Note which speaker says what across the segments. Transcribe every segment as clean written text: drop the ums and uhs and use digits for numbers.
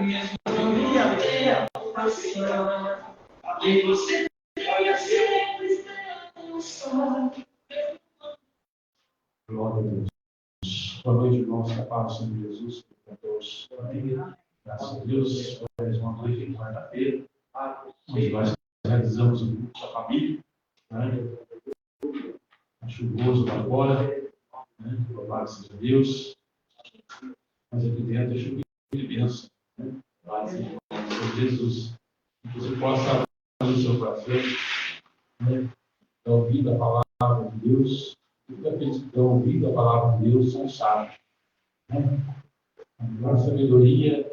Speaker 1: Glória a Deus. Boa noite, irmãos. Que a paz do Senhor Jesus para todos. Amém. Graças a Deus, mais uma noite de quarta-feira, onde nós realizamos o culto da família. Né? Chuvoso lá fora, né? Louvado seja Deus. Mas aqui dentro é chuva de bênção. Né? Louvado seja Jesus. Que você possa abrir o seu coração, né? Ouvindo a palavra de Deus. Todos aqueles que estão ouvindo a palavra de Deus são sábios. Né? A melhor sabedoria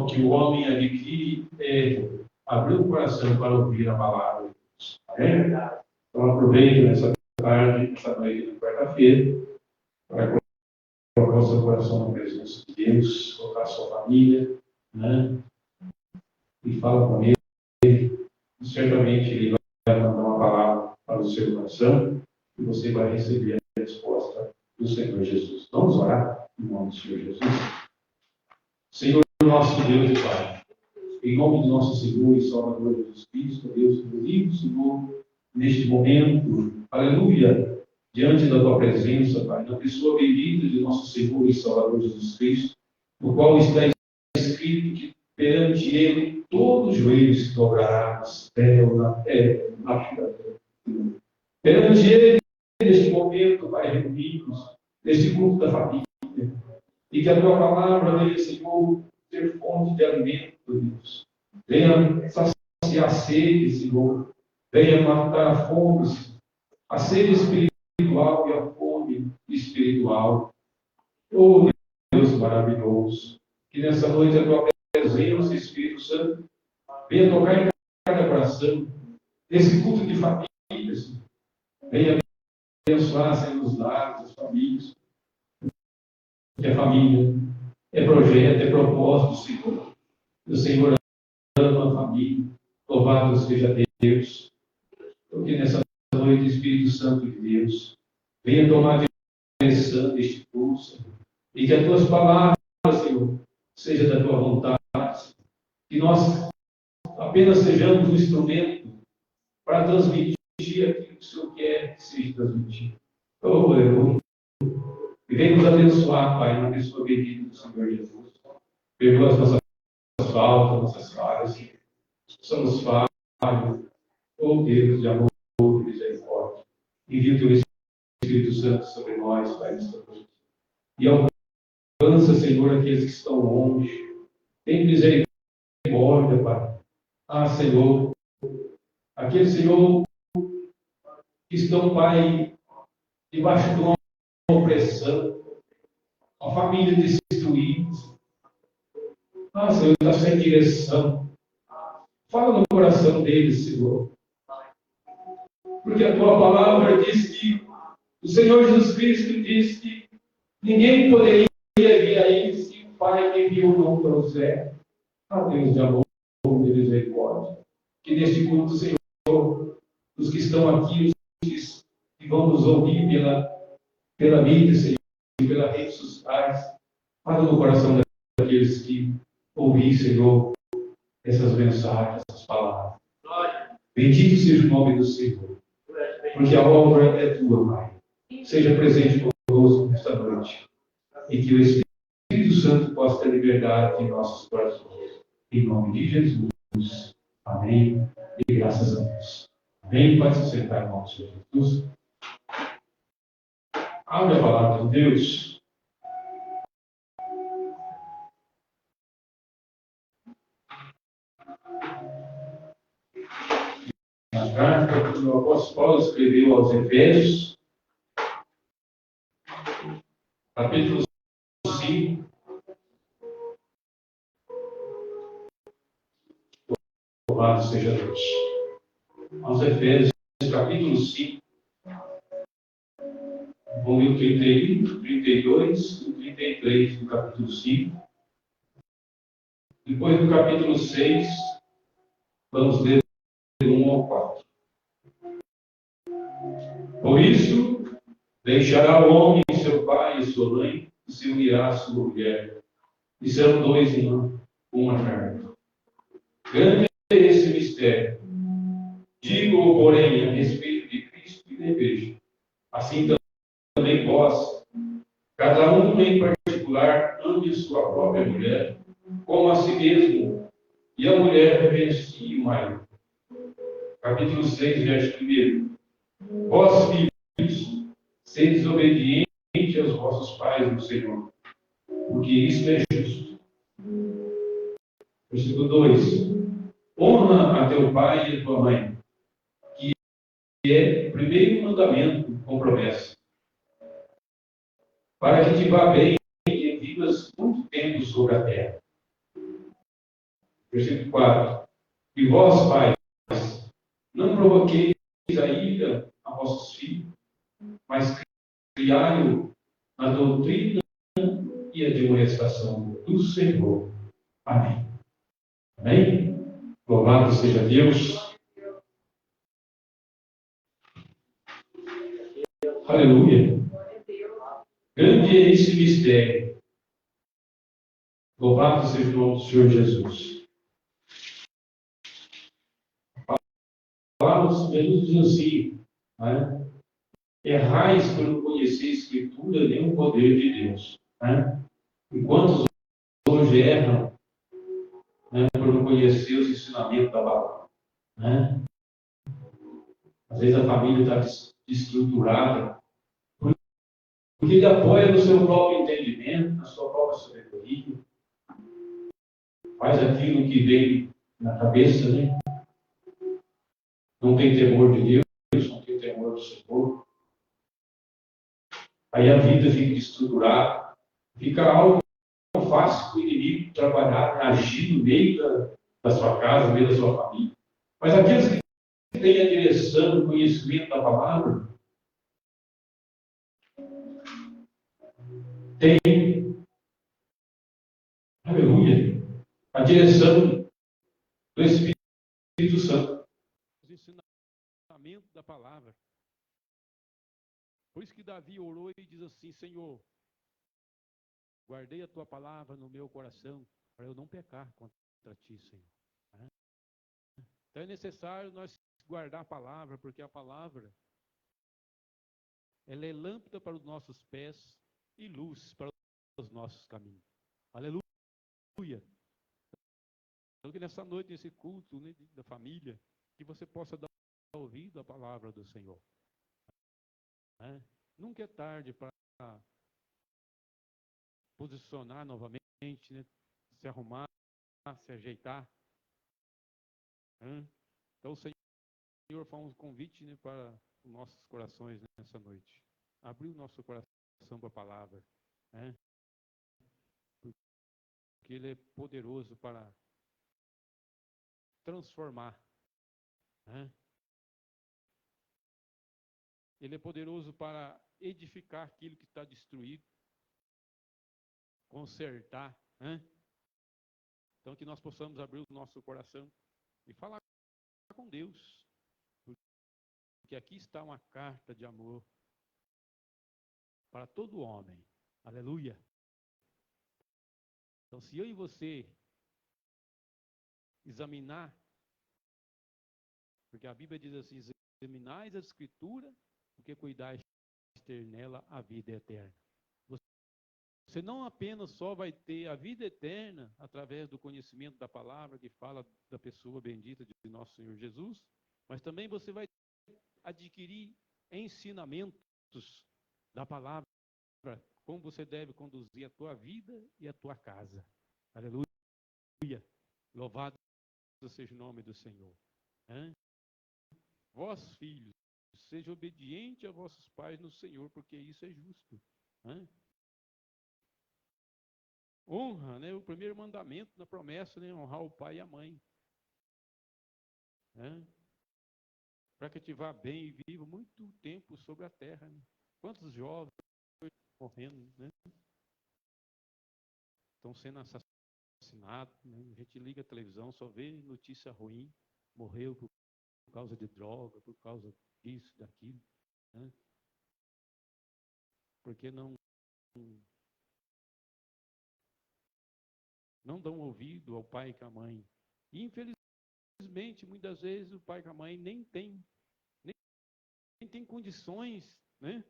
Speaker 1: que o homem adquire é abrir o coração para ouvir a palavra de Deus. Amém? Então aproveite nessa tarde, nessa noite de quarta-feira, para colocar o seu coração na presença de Deus, colocar a sua família, né? E fala com ele. E certamente ele vai mandar uma palavra para o seu coração e você vai receber a resposta do Senhor Jesus. Vamos orar em nome do Senhor Jesus. Senhor, nosso Deus e Pai, em nome do nosso Senhor e Salvador Jesus Cristo, Deus, eu Senhor, neste momento, aleluia, diante da Tua presença, Pai, na pessoa bendita de nosso Senhor e Salvador Jesus Cristo, no qual está escrito que perante Ele todo joelho se dobrará no céu, na terra, na terra. Perante Ele, neste momento, Pai, reunidos, neste culto da família, e que a Tua palavra venha, Senhor, ser fonte de alimento, Deus. Venha saciar a sede, Senhor. Venha matar a fome, a sede espiritual e a fome espiritual. Oh, Deus maravilhoso, que nessa noite a Tua presença, Espírito Santo, venha tocar em cada coração, nesse culto de famílias. Venha abençoar, Senhor, os lares, as famílias. Que a família é projeto, é propósito, Senhor. O Senhor ama a família. Louvado seja Deus. Porque nessa noite, Espírito Santo de Deus, venha tomar a direção deste curso. E que as Tuas palavras, Senhor, seja da Tua vontade. Que nós apenas sejamos um instrumento para transmitir aquilo que o Senhor quer que seja transmitido. Oh, aleluia. E vem nos abençoar, Pai, na pessoa bendita do Senhor Jesus. Perdoa as nossas faltas, nossas falhas. Somos falhos. Oh Deus de amor e misericórdia. Envia o Teu Espírito Santo sobre nós, Pai, nesta noite. E alcança, Senhor, aqueles que estão longe. Tem misericórdia, Pai. Ah, Senhor. Aqueles, Senhor, que estão, Pai, debaixo de uma opressão. A família destruída. Ah, Senhor, está sem direção. Fala no coração deles, Senhor. Porque a Tua palavra diz que o Senhor Jesus Cristo diz que ninguém poderia vir a Ele se o Pai enviou não trouxer. Ah, Deus de amor e misericórdia. Que neste culto, Senhor, os que estão aqui, os que vão nos ouvir pela mídia, Senhor, pelas redes sociais, fala no coração daqueles que ouvir, Senhor, essas mensagens, essas palavras. Bendito seja o nome do Senhor, porque a obra é Tua, Pai. Seja presente conosco nesta noite e que o Espírito Santo possa ter liberdade em nossos corações. Em nome de Jesus. Amém. E graças a Deus. Amém. Pode se sentar em nome de Jesus. Abre a palavra de Deus. Na carta que o apóstolo Paulo escreveu aos Efésios, capítulo 5. Louvado seja Deus. Aos Efésios, capítulo 5, vamos ler o 31, 32 e 33 do capítulo 5. Depois do capítulo 6, vamos ler do 1 ao 4. Por isso, deixará o homem seu pai e sua mãe, e se unirá à sua mulher, e serão dois em uma carne. Grande é esse mistério. Digo, porém, a respeito de Cristo e da igreja. Assim também vós, cada um em particular, ame sua própria mulher, como a si mesmo, e a mulher reverencie o marido. Capítulo 6, verso 1. Vós, filhos, sedes obedientes aos vossos pais no Senhor, porque isso é justo. Versículo 2. Honra a teu pai e a tua mãe, que é o primeiro mandamento com promessa, para que te vá bem e vivas muito tempo sobre a terra. Versículo 4. E vós, pais, não provoqueis a ira a vossos filhos, mas criai-o na doutrina e a demonstração do Senhor. Amém. Amém? Louvado seja Deus. Aleluia. Grande é esse mistério. Louvado seja o nome do Senhor Jesus. Jesus diz assim, né? Errais por não conhecer a Escritura nem o poder de Deus. Né? Enquanto hoje erram, né, por não conhecer os ensinamentos da palavra. Né? Às vezes a família está desestruturada, porque ele apoia no seu próprio entendimento, na sua própria sabedoria, faz aquilo que vem na cabeça, né? Não tem temor de Deus, não tem temor do Senhor. Aí a vida fica desestruturada, fica algo fácil para o inimigo trabalhar, agir no meio da sua casa, no meio da sua família. Mas aqueles que têm a direção, o conhecimento da palavra, têm, aleluia, a direção do Espírito Santo.
Speaker 2: Os ensinamentos da palavra. Por isso que Davi orou e diz assim: Senhor, guardei a tua palavra no meu coração, para eu não pecar contra ti, Senhor. Então é necessário nós guardar a palavra, porque a palavra, ela é lâmpada para os nossos pés e luz para os nossos caminhos. Aleluia. Então que nessa noite, nesse culto, né, da família, que você possa dar ouvido à palavra do Senhor. Nunca é tarde para posicionar novamente, né, se arrumar, se ajeitar. Então o Senhor faz um convite, né, para os nossos corações nessa noite. Abrir o nosso coração para a palavra. Porque Ele é poderoso para transformar. Ele é poderoso para edificar aquilo que está destruído, consertar. Então que nós possamos abrir o nosso coração e falar com Deus. Porque aqui está uma carta de amor para todo homem. Aleluia. Então se eu e você examinar, porque a Bíblia diz assim: examinais a Escritura, porque cuidais de ter nela a vida eterna. Você não apenas só vai ter a vida eterna através do conhecimento da palavra que fala da pessoa bendita de nosso Senhor Jesus, mas também você vai adquirir ensinamentos da palavra, como você deve conduzir a tua vida e a tua casa. Aleluia. Louvado seja o nome do Senhor. Vós, filhos, sejam obedientes a vossos pais no Senhor, porque isso é justo. Honra, né? O primeiro mandamento na promessa, né? Honrar o pai e a mãe. Para que te vá bem e viva muito tempo sobre a terra. Né? Quantos jovens morrendo, né? Estão sendo assassinados. Né? A gente liga a televisão, só vê notícia ruim. Morreu por causa de droga, por causa disso, daquilo. Né? Porque não não dão ouvido ao pai e à mãe. E, infelizmente, muitas vezes o pai e a mãe nem tem condições, né,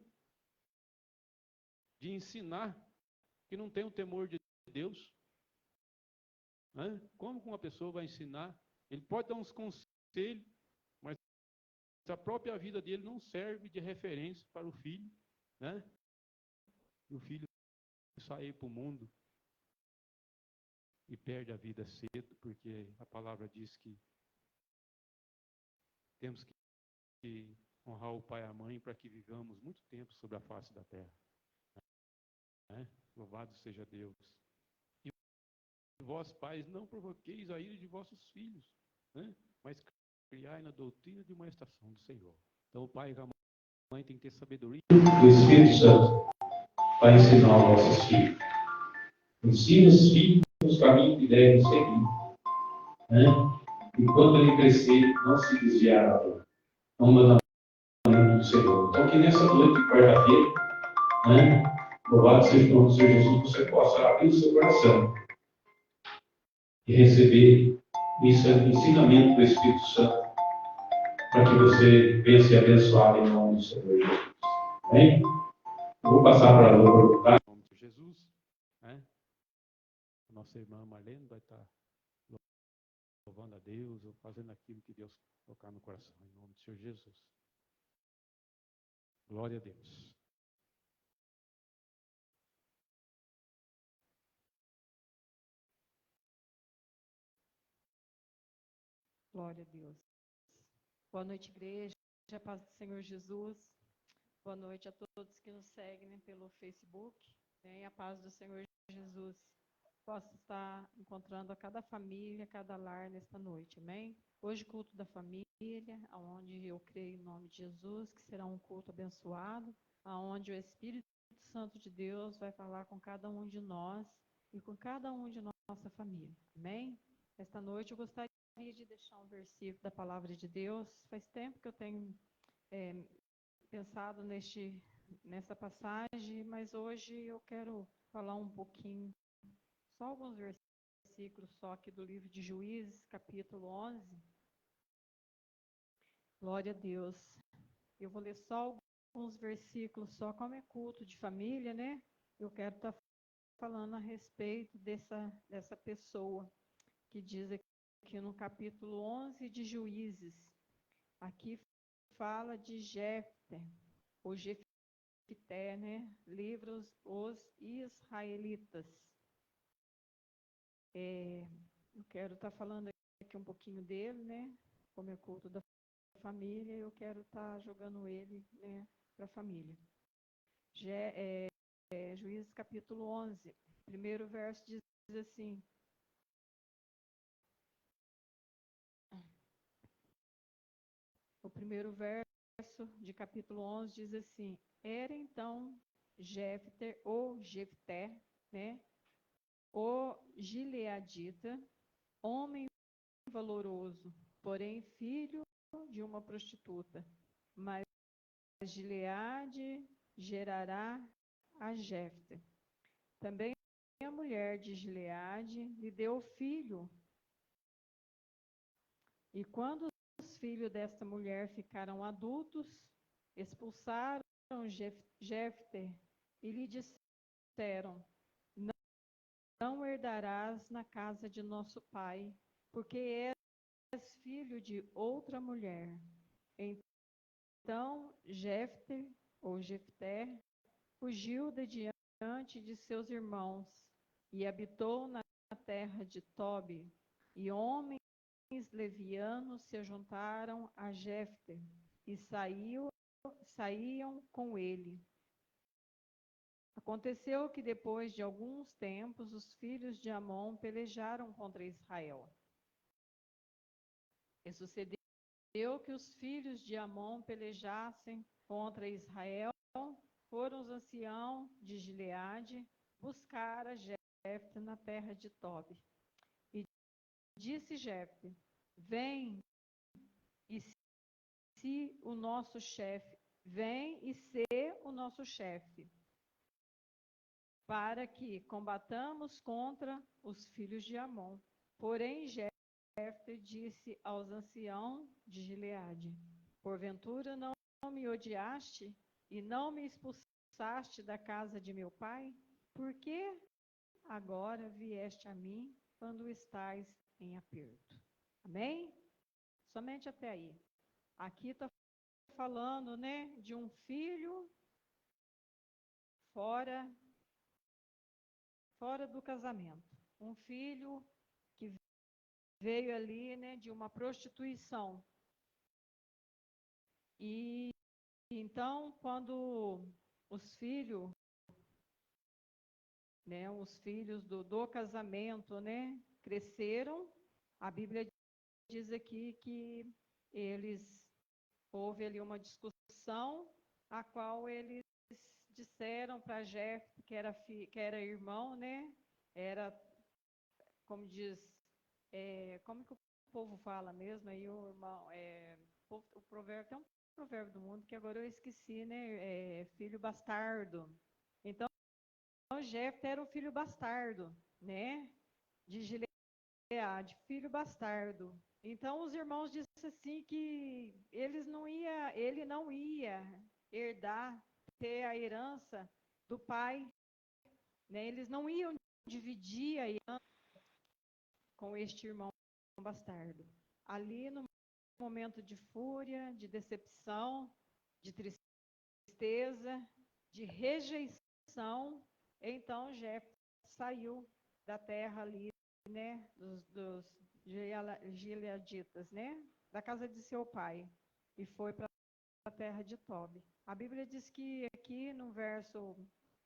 Speaker 2: de ensinar, que não tem o temor de Deus. Né? Como que uma pessoa vai ensinar? Ele pode dar uns conselhos, mas a própria vida dele não serve de referência para o filho, né? E o filho sair para o mundo e perde a vida cedo, porque a palavra diz que temos que honrar o pai e a mãe para que vivamos muito tempo sobre a face da terra. Né? Louvado seja Deus. E vós, pais, não provoqueis a ira de vossos filhos, né? Mas criai na doutrina de uma estação do Senhor. Então o pai e a mãe tem que ter sabedoria.
Speaker 1: O Espírito Santo vai ensinar aos nossos filhos. Ensina os filhos os caminhos que devem seguir. Né? E quando ele crescer, não se desviar ao mandamento do Senhor. Então, que nessa noite de quarta-feira, né, louvado seja o nome do Senhor Jesus, você possa abrir o seu coração e receber esse ensinamento do Espírito Santo, para que você venha ser abençoado em nome do Senhor Jesus. Amém? Eu vou passar para a Loura, tá?
Speaker 2: Em nome de Jesus, né? A nossa irmã Marlene vai estar louvando a Deus, ou fazendo aquilo que Deus colocar no coração, em nome do Senhor Jesus. Glória a Deus.
Speaker 3: Glória a Deus. Boa noite, igreja. A paz do Senhor Jesus. Boa noite a todos que nos seguem, né, pelo Facebook. E a paz do Senhor Jesus possa estar encontrando a cada família, cada lar nesta noite. Amém? Hoje, culto da família, onde eu creio em nome de Jesus, que será um culto abençoado, onde o Espírito Santo de Deus vai falar com cada um de nós e com cada um de nossa família. Amém? Esta noite eu gostaria de deixar um versículo da palavra de Deus. Faz tempo que eu tenho pensado nessa passagem, mas hoje eu quero falar um pouquinho, só alguns versículos só aqui do livro de Juízes, capítulo 11. Glória a Deus. Eu vou ler só alguns versículos, só como é culto de família, né? Eu quero estar falando a respeito dessa pessoa que diz aqui no capítulo 11 de Juízes. Aqui fala de Jefté, ou Jefté, né? Livra os israelitas. Eu quero estar falando aqui um pouquinho dele, né? Como é culto da família, eu quero estar jogando ele, né, para a família. Juízes capítulo 11, primeiro verso diz assim: o primeiro verso de capítulo 11 diz assim: era então Jefté, ou Jefté, né, o gileadita, homem valoroso, porém filho de uma prostituta. Mas Gileade gerará a Jefté. Também a mulher de Gileade lhe deu filho. E quando os filhos desta mulher ficaram adultos, expulsaram Jefté e lhe disseram: não herdarás na casa de nosso pai, porque és filho de outra mulher. Então Jefté, ou Jefté, fugiu de diante de seus irmãos e habitou na terra de Tobi. E homens levianos se juntaram a Jefté e saíam com ele. Aconteceu que depois de alguns tempos os filhos de Amon pelejaram contra Israel. E sucedeu que os filhos de Amon pelejassem contra Israel. Foram os anciãos de Gileade buscar a Jefté na terra de Tobi. E disse Jefté: vem e se o nosso chefe, vem e ser o nosso chefe. para que combatamos contra os filhos de Amon. Porém, Jefté disse aos anciãos de Gileade: porventura não me odiaste e não me expulsaste da casa de meu pai? Por que agora vieste a mim quando estás em aperto? Amém? Somente até aí. Aqui está falando, né, de um filho fora do casamento. Um filho que veio ali, né, de uma prostituição. E então, quando os filhos, né, os filhos do casamento, né, cresceram, a Bíblia diz aqui que houve ali uma discussão, a qual eles disseram para Jefté, que era irmão, né, era, como diz, como que o povo fala mesmo, aí o irmão, o provérbio, tem um provérbio do mundo que agora eu esqueci, né, filho bastardo. Então, Jefté era o filho bastardo, né, de Gileade, filho bastardo. Então, os irmãos disseram assim que ele não ia herdar, ter a herança do pai, né? Eles não iam dividir a herança com este irmão bastardo. Ali, no momento de fúria, de decepção, de tristeza, de rejeição, então Jefté saiu da terra ali, né, dos gileaditas, né, da casa de seu pai, e foi para a terra de Tobi. A Bíblia diz que aqui no verso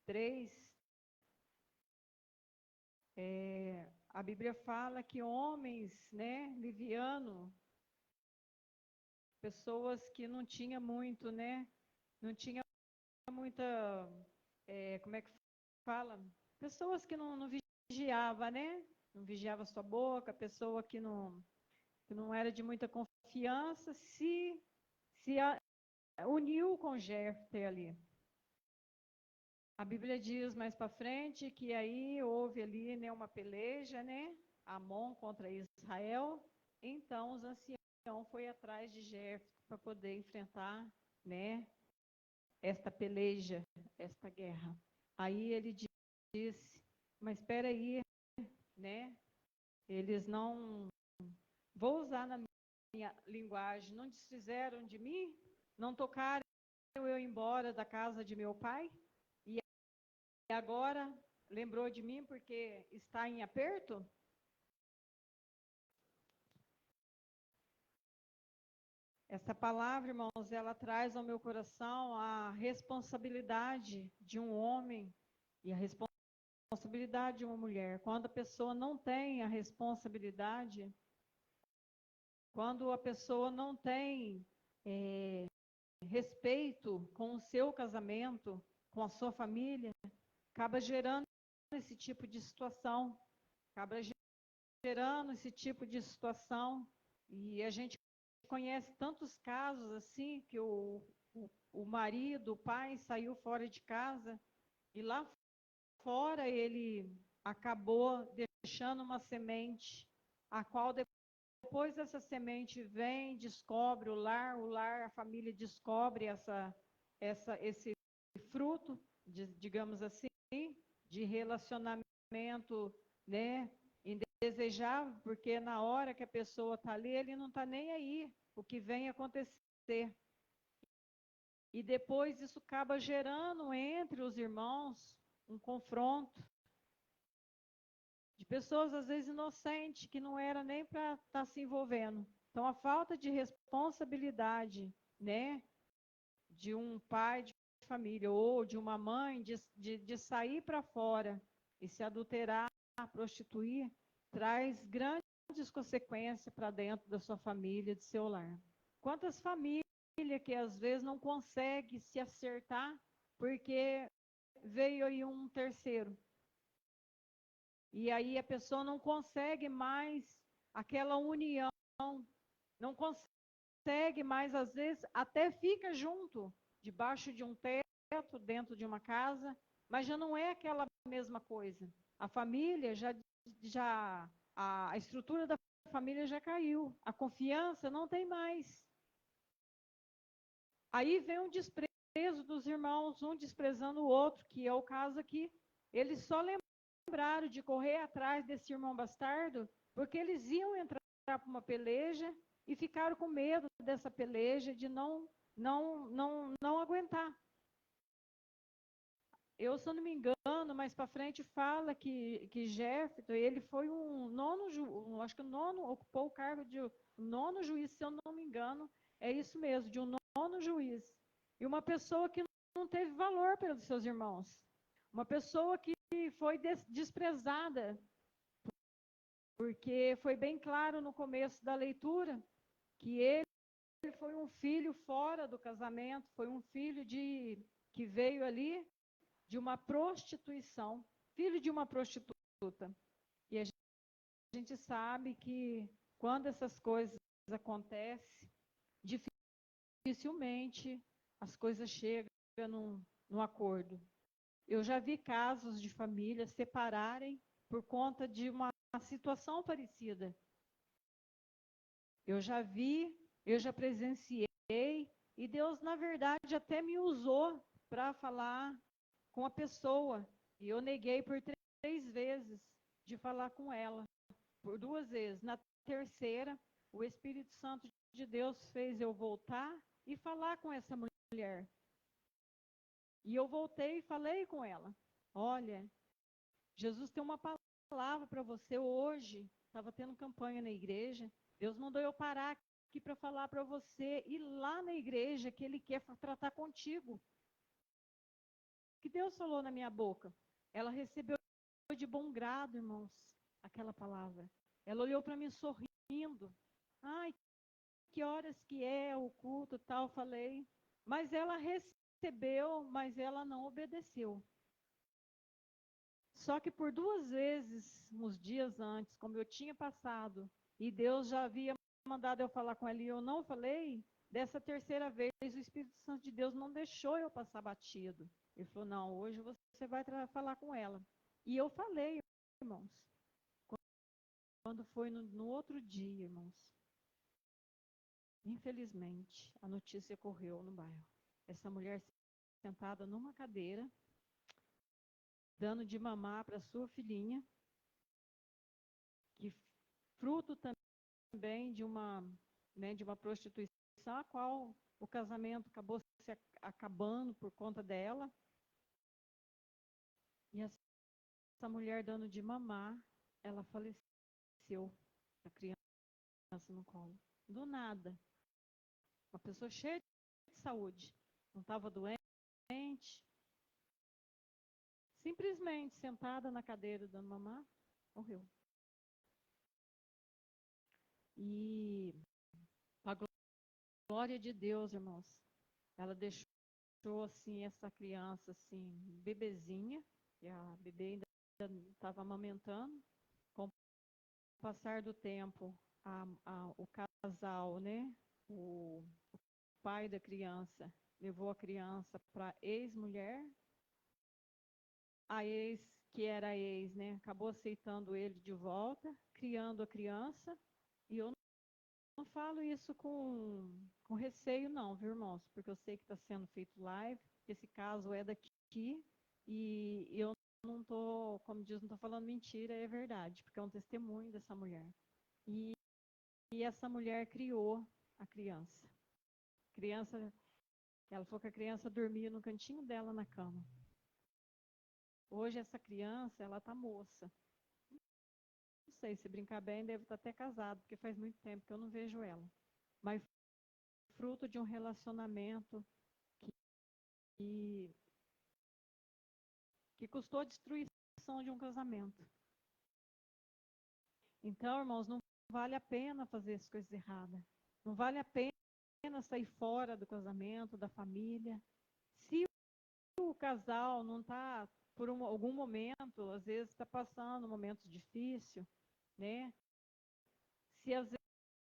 Speaker 3: 3, a Bíblia fala que homens, né, liviano, pessoas que não tinham muito, né, não tinha muita, como é que fala? Pessoas que não vigiava, né? Não vigiava sua boca, pessoa que não era de muita confiança, se uniu com Jefté ali. A Bíblia diz mais para frente que aí houve ali, né, uma peleja, né? Amon contra Israel. Então os anciãos foi atrás de Jefté para poder enfrentar, né, esta peleja, esta guerra. Aí ele disse, mas espera aí, né? Eles não, vou usar na minha linguagem, não desfizeram de mim, não tocaram eu embora da casa de meu pai, e agora lembrou de mim porque está em aperto? Essa palavra, irmãos, ela traz ao meu coração a responsabilidade de um homem e a responsabilidade de uma mulher. Quando a pessoa não tem a responsabilidade, quando a pessoa não tem respeito com o seu casamento, com a sua família, acaba gerando esse tipo de situação, acaba gerando esse tipo de situação. E a gente conhece tantos casos assim, que o marido, o pai, saiu fora de casa e lá fora ele acabou deixando uma semente, a qual depois essa semente vem, descobre o lar, a família descobre esse fruto, digamos assim, de relacionamento, né, indesejável, porque na hora que a pessoa está ali, ele não está nem aí o que vem acontecer. E depois isso acaba gerando entre os irmãos um confronto de pessoas, às vezes, inocentes, que não era nem para estar se envolvendo. Então, a falta de responsabilidade, né, de um pai de família ou de uma mãe de sair para fora e se adulterar, prostituir, traz grandes consequências para dentro da sua família, do seu lar. Quantas famílias que às vezes não conseguem se acertar porque veio aí um terceiro. E aí a pessoa não consegue mais aquela união, não consegue mais, às vezes, até fica junto, debaixo de um teto, dentro de uma casa, mas já não é aquela mesma coisa. A família a estrutura da família já caiu, a confiança não tem mais. Aí vem um desprezo dos irmãos, um desprezando o outro, que é o caso aqui. Eles só lembraram de correr atrás desse irmão bastardo, porque eles iam entrar para uma peleja e ficaram com medo dessa peleja, de não aguentar. Eu, se eu não me engano, mais para frente fala que Jefté, ele foi acho que o nono, ocupou o cargo de nono juiz, se eu não me engano, é isso mesmo, de um nono juiz. E uma pessoa que não teve valor pelos seus irmãos. Uma pessoa que foi desprezada, porque foi bem claro no começo da leitura que ele foi um filho fora do casamento, foi um filho que veio ali de uma prostituição, filho de uma prostituta. E a gente sabe que quando essas coisas acontecem, dificilmente as coisas chegam num acordo. Eu já vi casos de famílias separarem por conta de uma situação parecida. Eu já vi, eu já presenciei, e Deus, na verdade, até me usou para falar com a pessoa. E eu neguei por 3 vezes de falar com ela, por 2 vezes. Na terceira, o Espírito Santo de Deus fez eu voltar e falar com essa mulher. E eu voltei e falei com ela. Olha, Jesus tem uma palavra para você hoje. Estava tendo campanha na igreja. Deus mandou eu parar aqui para falar para você ir lá na igreja que Ele quer tratar contigo. Que Deus falou na minha boca. Ela recebeu de bom grado, irmãos, aquela palavra. Ela olhou para mim sorrindo. Ai, que horas que é o culto, tal, falei. Mas ela recebeu, mas ela não obedeceu. Só que por 2 vezes, uns dias antes, como eu tinha passado, e Deus já havia mandado eu falar com ela e eu não falei, dessa terceira vez o Espírito Santo de Deus não deixou eu passar batido. Ele falou, não, hoje você vai falar com ela. E eu falei, irmãos. Quando foi no outro dia, irmãos, infelizmente, a notícia correu no bairro. Essa mulher sentada numa cadeira, dando de mamar para sua filhinha, que fruto também de uma prostituição, a qual o casamento acabou se acabando por conta dela. E essa mulher dando de mamar, ela faleceu, a criança no colo. Do nada. Uma pessoa cheia de saúde, não estava doente, simplesmente sentada na cadeira dando mamar, morreu. E a glória de Deus, irmãos, ela deixou assim essa criança assim, bebezinha, e a bebê ainda estava amamentando. Com o passar do tempo, o casal, né, o pai da criança levou a criança para ex-mulher. A ex, que era ex, né, acabou aceitando ele de volta, criando a criança. E eu não falo isso com receio, não, viu, irmãos? Porque eu sei que está sendo feito live, esse caso é daqui, e eu não estou, como diz, não estou falando mentira, é verdade, porque é um testemunho dessa mulher. E essa mulher criou a criança. Ela falou que a criança dormia no cantinho dela na cama. Hoje essa criança, ela está moça. Não sei, se brincar bem, deve estar até casado, porque faz muito tempo que eu não vejo ela. Mas fruto de um relacionamento que custou a destruição de um casamento. Então, irmãos, não vale a pena fazer as coisas erradas. Não vale a pena sair fora do casamento, da família. Se o casal não está, por algum momento, às vezes está passando um momento difícil, né? Se às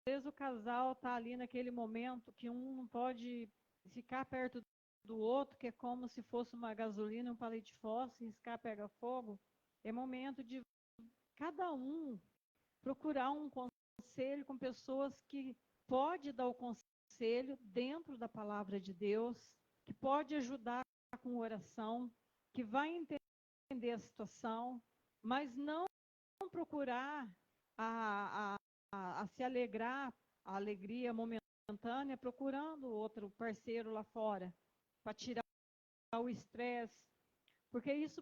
Speaker 3: vezes o casal está ali naquele momento que um não pode ficar perto do outro, que é como se fosse uma gasolina, um palito de fósforo, riscar, pega fogo. É momento de cada um procurar um conselho com pessoas que pode dar o conselho dentro da palavra de Deus, que pode ajudar com oração, que vai entender a situação, mas não procurar a se alegrar, a alegria momentânea, procurando outro parceiro lá fora, para tirar o estresse, porque isso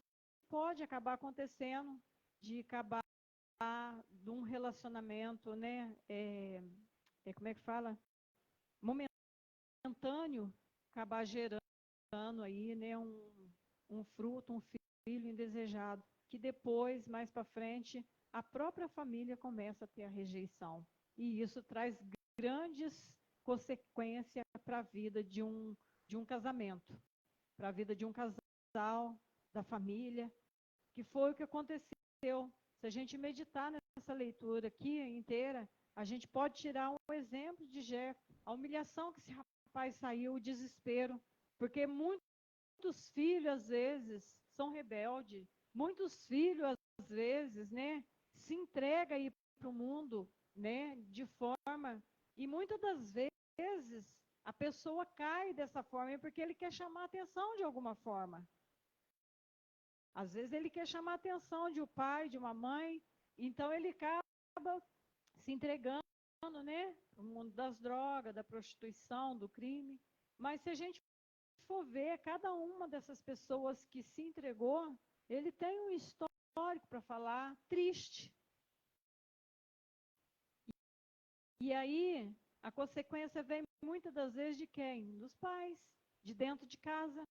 Speaker 3: pode acabar acontecendo, de acabar de um relacionamento, né? Como é que fala? Momentâneo, acabar gerando aí, né? Um fruto, um filho indesejado, que depois, mais para frente, a própria família começa a ter a rejeição. E isso traz grandes consequências para a vida de um casamento, para a vida de um casal, da família, que foi o que aconteceu. Se a gente meditar nessa leitura aqui inteira, a gente pode tirar um exemplo de Jefté, a humilhação que esse rapaz saiu, o desespero, porque muitos filhos, às vezes, são rebeldes, muitos filhos, às vezes, né, se entregam aí para o mundo, né, de forma, e muitas das vezes a pessoa cai dessa forma porque ele quer chamar a atenção de alguma forma. Às vezes ele quer chamar a atenção de um pai, de uma mãe, então ele acaba se entregando, né, no mundo das drogas, da prostituição, do crime. Mas se a gente for ver, cada uma dessas pessoas que se entregou, ele tem um histórico para falar triste. E aí, a consequência vem muitas das vezes de quem? Dos pais, de dentro de casa.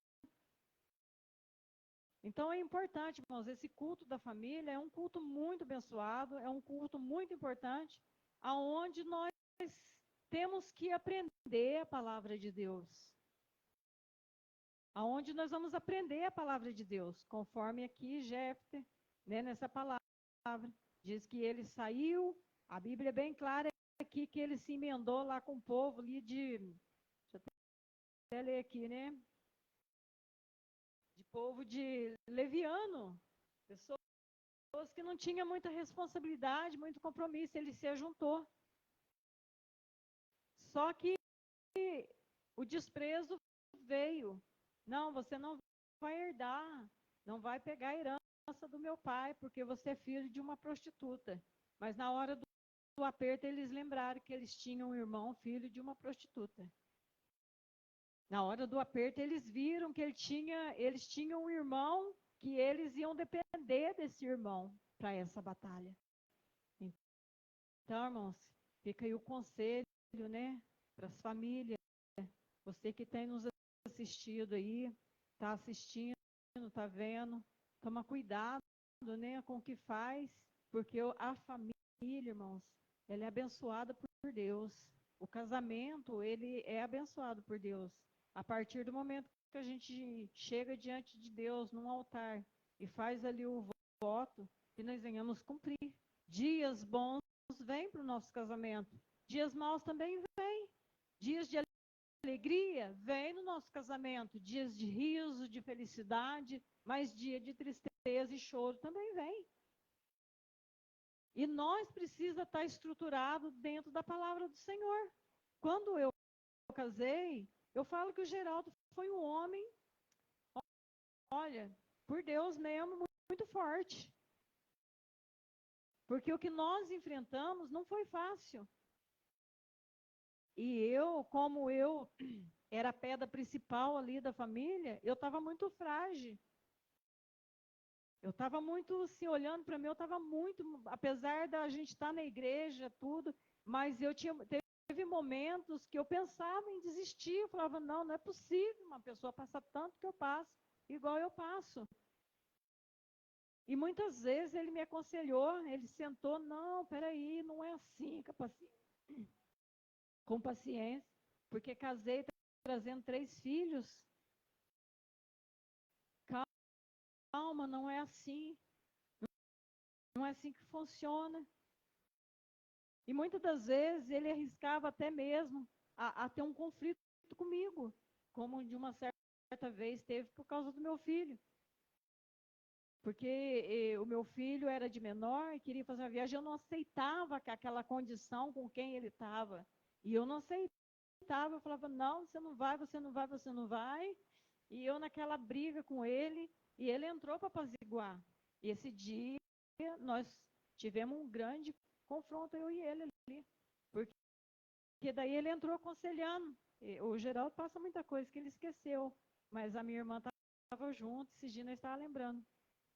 Speaker 3: Então é importante, irmãos, esse culto da família é um culto muito abençoado, é um culto muito importante, aonde nós temos que aprender a palavra de Deus. Aonde nós vamos aprender a palavra de Deus, conforme aqui Jefté, né, nessa palavra, diz que ele saiu, a Bíblia é bem clara aqui que ele se emendou lá com o povo ali deixa eu até ler aqui, né? De povo de leviano, pessoas que não tinham muita responsabilidade, muito compromisso, ele se ajuntou. Só que o desprezo veio. Não, você não vai herdar, não vai pegar a herança do meu pai, porque você é filho de uma prostituta. Mas na hora do aperto, eles lembraram que eles tinham um irmão, filho de uma prostituta. Na hora do aperto, eles viram que eles tinham um irmão, que eles iam depender desse irmão para essa batalha. Então, irmãos, fica aí o conselho, né, para as famílias. Você que tem nos assistido aí, está assistindo, está vendo, toma cuidado, né, com o que faz, porque a família, irmãos, ela é abençoada por Deus. O casamento, ele é abençoado por Deus. A partir do momento que a gente chega diante de Deus, num altar, e faz ali o voto, que nós venhamos cumprir. Dias bons vêm para o nosso casamento. Dias maus também vêm. Dias de alegria vem no nosso casamento, dias de riso, de felicidade, mas dia de tristeza e choro também vem. E nós precisamos estar estruturados dentro da palavra do Senhor. Quando eu casei, eu falo que o Geraldo foi um homem, olha, por Deus mesmo, muito forte. Porque o que nós enfrentamos não foi fácil. E eu, como eu era a pedra principal ali da família, eu estava muito frágil. Eu estava muito, assim, olhando para mim, eu estava muito, apesar da gente estar na igreja, tudo, mas teve momentos que eu pensava em desistir, eu falava, não é possível uma pessoa passar tanto que eu passo, igual eu passo. E muitas vezes ele me aconselhou, ele sentou, não, peraí, não é assim, com paciência, porque casei trazendo 3 filhos. Calma, não é assim. Não é assim que funciona. E muitas das vezes ele arriscava até mesmo a ter um conflito comigo, como de uma certa certa vez teve por causa do meu filho. Porque o meu filho era de menor e queria fazer uma viagem, eu não aceitava aquela condição com quem ele estava. E eu não aceitava, eu falava, não, você não vai, você não vai, você não vai. E eu naquela briga com ele, e ele entrou para apaziguar. E esse dia nós tivemos um grande confronto, eu e ele ali. Porque daí ele entrou aconselhando. O Geraldo passa muita coisa que ele esqueceu, mas a minha irmã estava junto, esse dia nós estávamos lembrando.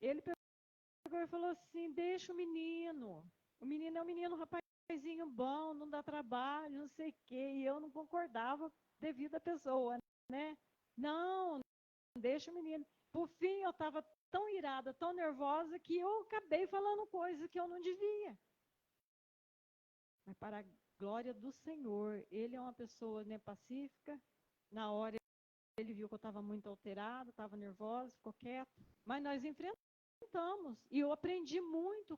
Speaker 3: Ele pegou e falou assim, deixa o menino é um menino, rapazinho bom, não dá trabalho, não sei o quê, e eu não concordava devido à pessoa, né? Não, deixa o menino. Por fim, eu estava tão irada, tão nervosa, que eu acabei falando coisas que eu não devia. Mas para a glória do Senhor, ele é uma pessoa, né, pacífica. Na hora ele viu que eu estava muito alterada, estava nervosa, ficou quieto. Mas nós enfrentamos. E eu aprendi muito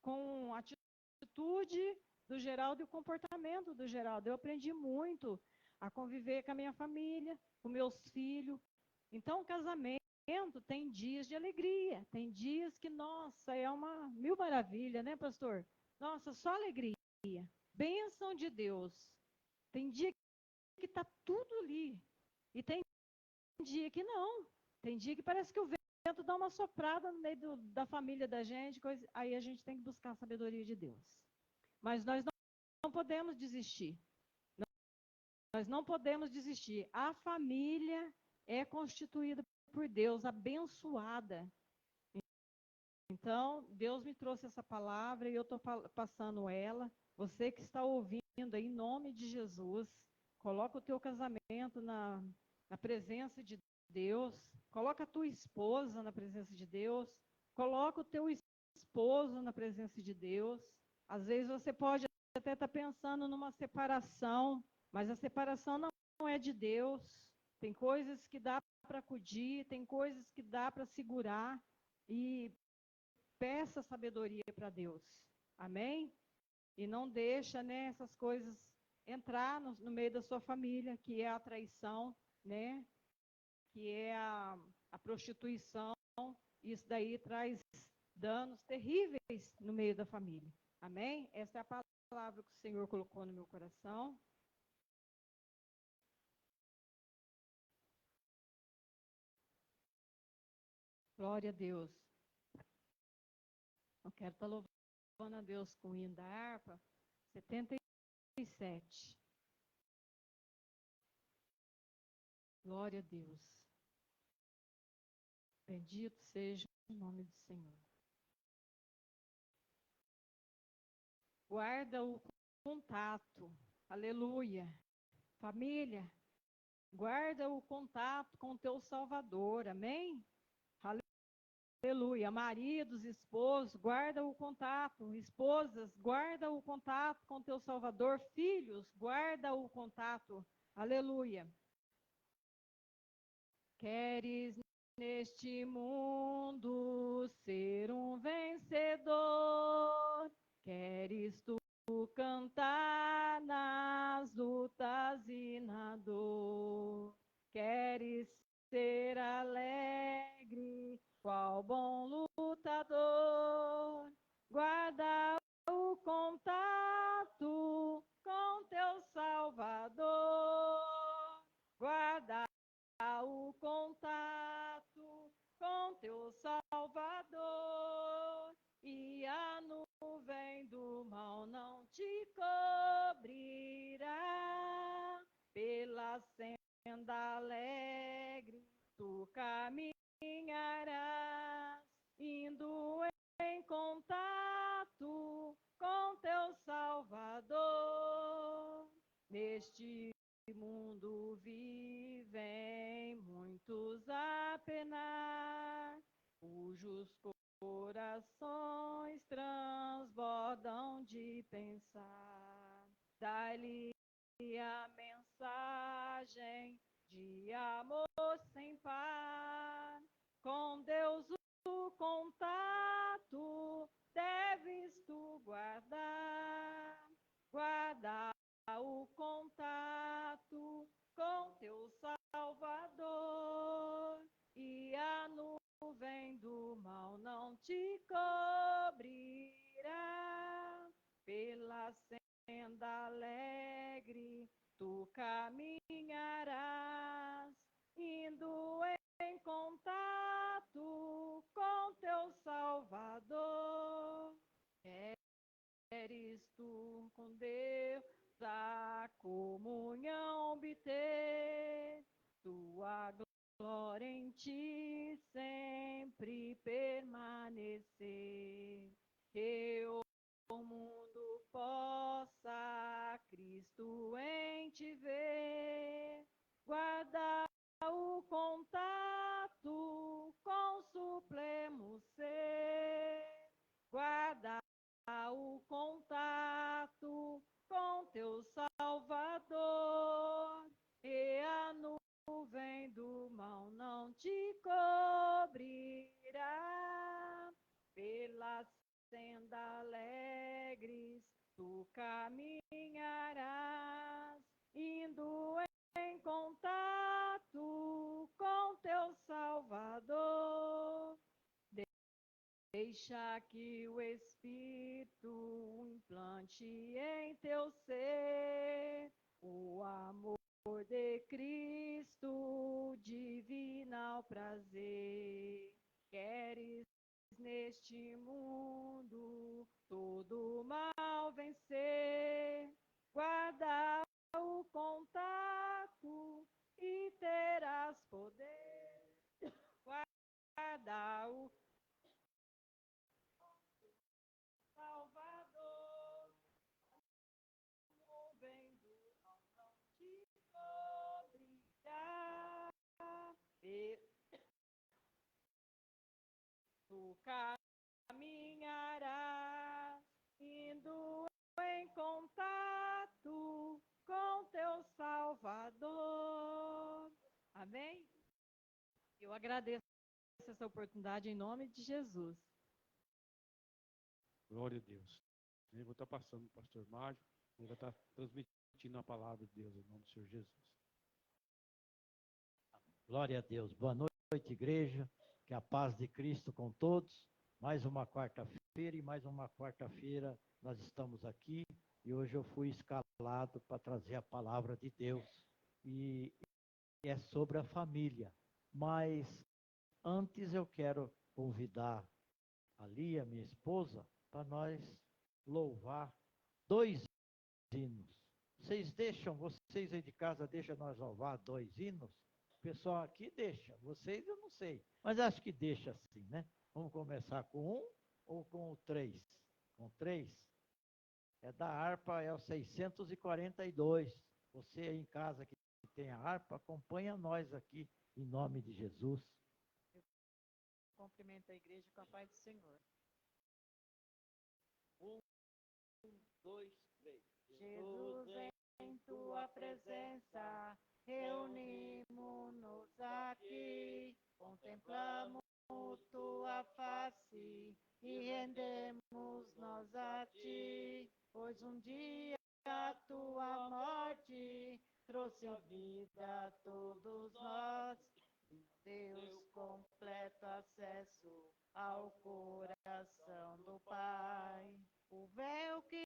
Speaker 3: com a atitude do Geraldo e o comportamento do Geraldo. Eu aprendi muito a conviver com a minha família, com meus filhos. Então, o casamento tem dias de alegria, tem dias que, nossa, é uma mil maravilha, né, pastor? Nossa, só alegria. Bênção de Deus. Tem dia que está tudo ali. E tem dia que não. Tem dia que parece que o vento dá uma soprada no meio da família da gente. Aí a gente tem que buscar a sabedoria de Deus. Mas nós não podemos desistir. Nós não podemos desistir. A família é constituída por Deus, abençoada. Então, Deus me trouxe essa palavra e eu estou passando ela. Você que está ouvindo, em nome de Jesus, coloca o teu casamento na presença de Deus, coloca a tua esposa na presença de Deus, coloca o teu esposo na presença de Deus. Às vezes você pode até estar pensando numa separação, mas a separação não é de Deus. Tem coisas que dá para acudir, tem coisas que dá para segurar, e peça sabedoria para Deus. Amém? E não deixa, né, essas coisas entrar no meio da sua família, que é a traição, né? Que é a prostituição. Isso daí traz danos terríveis no meio da família. Amém? Essa é a palavra que o Senhor colocou no meu coração. Glória a Deus. Eu quero estar louvando a Deus com o hino da harpa 77. Glória a Deus. Bendito seja o nome do Senhor. Guarda o contato. Aleluia. Família, guarda o contato com o teu Salvador. Amém? Aleluia. Maridos, esposos, guarda o contato. Esposas, guarda o contato com o teu Salvador. Filhos, guarda o contato. Aleluia. Queres neste mundo ser um vencedor? Queres tu cantar nas lutas e na dor? Queres ser alegre, qual bom lutador? Guarda o contato com teu Salvador. Guarda o contato com teu Salvador, e a nuvem do mal não te cobrirá. Pela senda alegre tu caminharás, indo em contato com teu Salvador. Neste mundo vivem muitos a penar, cujos corações transbordam de pensar. Dá-lhe a mensagem de amor sem par. Com Deus o contato deves tu guardar. Guardar o contato com teu Salvador, pela senda alegre tu caminharás, indo em contato com teu Salvador. Queres tu com Deus a comunhão obter, tua glória em ti sempre permanecer. Que o mundo possa Cristo em ti ver, guardar o contato com supremo ser, guardar o contato com teu Salvador, e a nuvem do mal não te cobrirá, pelas sendas alegres tu caminharás, indo em contato com teu Salvador. Deixa que o Espírito implante em teu ser o amor de Cristo, divinal prazer. Queres neste mundo todo mal vencer, guarda o contato e terás poder. Guarda o Salvador, nuvem do mal não te cobrirá, tu caminharás, indo em contato com teu Salvador. Amém? Eu agradeço essa oportunidade em nome de Jesus.
Speaker 2: Glória a Deus. Eu vou estar passando para o pastor Mário, ele vai estar transmitindo a palavra de Deus em nome do Senhor Jesus.
Speaker 4: Glória a Deus. Boa noite, igreja. Que a paz de Cristo com todos. Mais uma quarta-feira e mais uma quarta-feira nós estamos aqui e hoje eu fui escalado para trazer a palavra de Deus e é sobre a família. Mas antes eu quero convidar a Lia, minha esposa, para nós louvar 2 hinos. Vocês aí de casa deixam nós louvar 2 hinos? O pessoal aqui deixa, vocês eu não sei, mas acho que deixa assim, né? Vamos começar com 1 ou com o 3? Com 3? É da harpa, é o 642. Você aí em casa que tem a harpa, acompanha nós aqui, em nome de Jesus.
Speaker 3: Cumprimento a igreja com a paz do Senhor.
Speaker 4: 1, 2, 3.
Speaker 3: Jesus, em tua presença, reunimos-nos aqui, contemplamos tua face e rendemos-nos a ti, pois um dia a tua morte trouxe a vida a todos nós. Deus, completo acesso ao coração do Pai. O véu que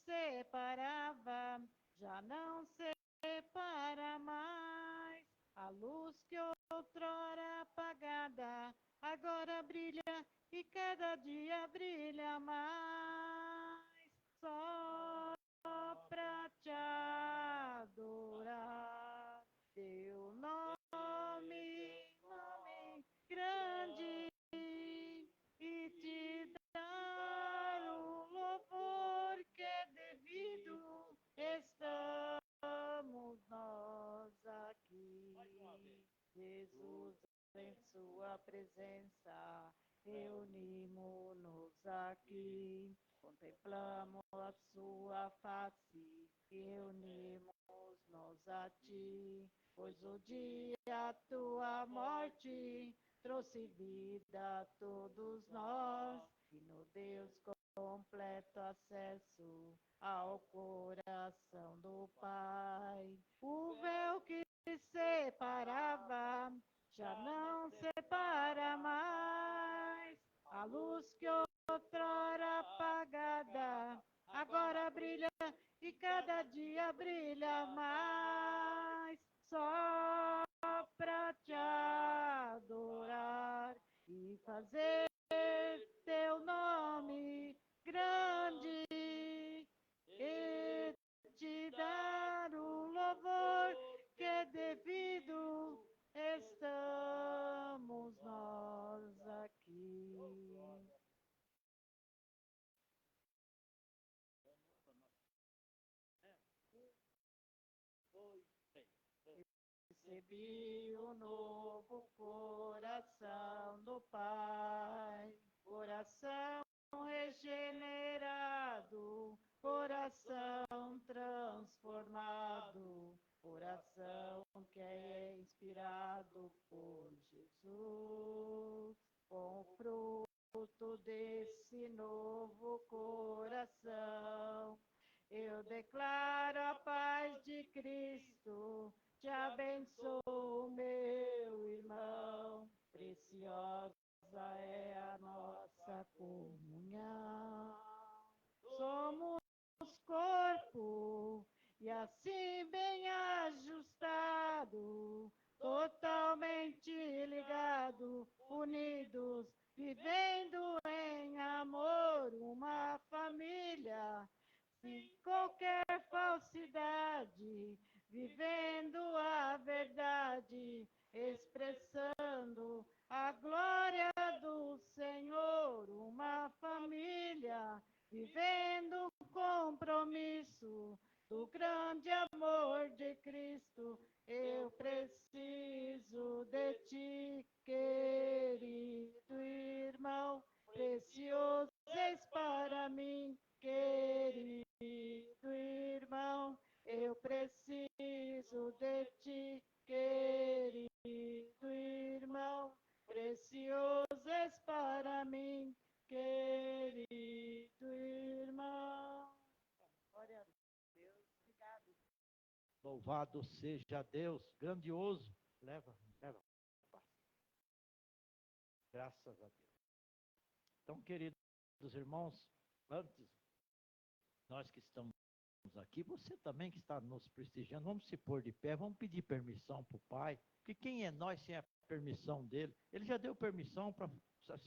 Speaker 3: separava já não separa mais. A luz que outrora apagada agora brilha e cada dia brilha mais. Só pra te adorar, teu nome grande, e te dar o louvor que é devido. Estamos nós aqui, Jesus, em sua presença, reunimos-nos aqui, contemplamos a sua face, reunimos-nos a ti, pois o dia a tua morte trouxe vida a todos nós, e no Deus completo acesso ao coração do Pai. O véu que separava já não separa mais. A luz que outrora apagada
Speaker 5: agora brilha e cada dia brilha mais. Só pra te adorar e fazer teu nome grande e te dar o louvor que é devido. Estamos nós aqui. Recebi o novo coração do Pai, coração regenerado, coração transformado, coração que é inspirado por Jesus. Com o fruto desse novo coração, eu declaro a paz de Cristo. Te abençoo, meu irmão, preciosa é a nossa comunhão. Somos corpo e assim bem ajustado, totalmente ligado, unidos, vivendo em amor, uma família, sem qualquer falsidade, vivendo a verdade, expressando a glória do Senhor, uma família, vivendo um compromisso do grande amor de Cristo. Eu preciso de ti, querido irmão, precioso és para mim, querido irmão. Eu preciso de ti, querido irmão, precioso és para mim, querido irmão. Glória a Deus, obrigado.
Speaker 4: Louvado seja Deus, grandioso. Leva. Graças a Deus. Então, queridos irmãos, antes, nós que estamos aqui, você também que está nos prestigiando, vamos se pôr de pé, vamos pedir permissão para o Pai, porque quem é nós sem a permissão dele? Ele já deu permissão para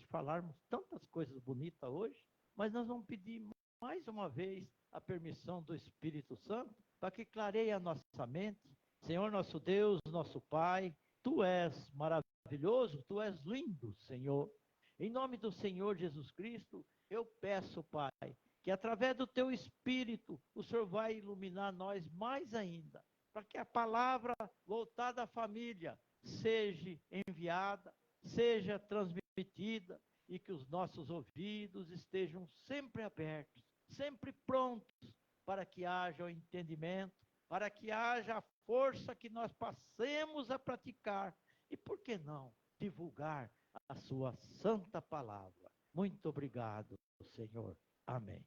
Speaker 4: falarmos tantas coisas bonitas hoje, mas nós vamos pedir mais uma vez a permissão do Espírito Santo, para que clareie a nossa mente. Senhor nosso Deus, nosso Pai, Tu és maravilhoso, Tu és lindo, Senhor. Em nome do Senhor Jesus Cristo, eu peço, Pai, que através do Teu Espírito, o Senhor vai iluminar nós mais ainda, para que a palavra voltada à família seja enviada, seja transmitida, e que os nossos ouvidos estejam sempre abertos, sempre prontos, para que haja o entendimento, para que haja a força que nós passemos a praticar, e por que não, divulgar a sua santa palavra. Muito obrigado, Senhor. Amém.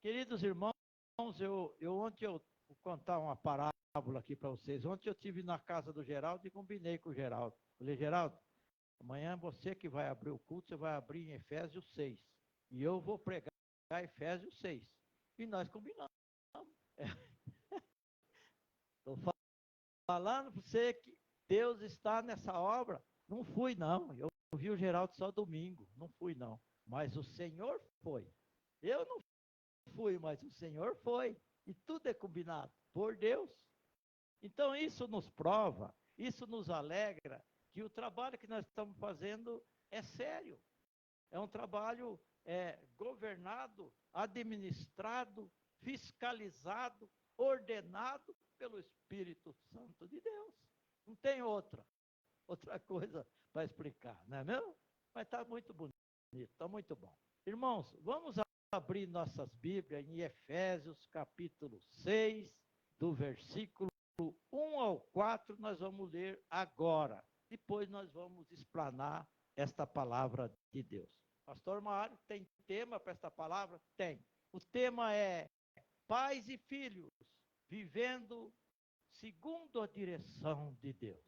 Speaker 4: Queridos irmãos, ontem eu vou contar uma parábola aqui para vocês. Ontem eu estive na casa do Geraldo e combinei com o Geraldo. Falei, Geraldo, amanhã você que vai abrir o culto, você vai abrir em Efésios 6. E eu vou pregar Efésios 6. E nós combinamos. Estou falando para você que Deus está nessa obra. Não fui, não. Eu vi o Geraldo só domingo. Não fui, não. Mas o Senhor foi. Eu não fui, mas o Senhor foi. E tudo é combinado por Deus. Então isso nos prova, isso nos alegra, que o trabalho que nós estamos fazendo é sério. É um trabalho governado, administrado, fiscalizado, ordenado pelo Espírito Santo de Deus. Não tem outra coisa para explicar, não é mesmo? Mas está muito bonito, está muito bom. Irmãos, vamos abrir nossas Bíblias em Efésios capítulo 6, do versículo 1 ao 4, nós vamos ler agora. Depois nós vamos explanar esta palavra de Deus. Pastor Mário, tem tema para esta palavra? Tem. O tema é pais e filhos, vivendo segundo a direção de Deus.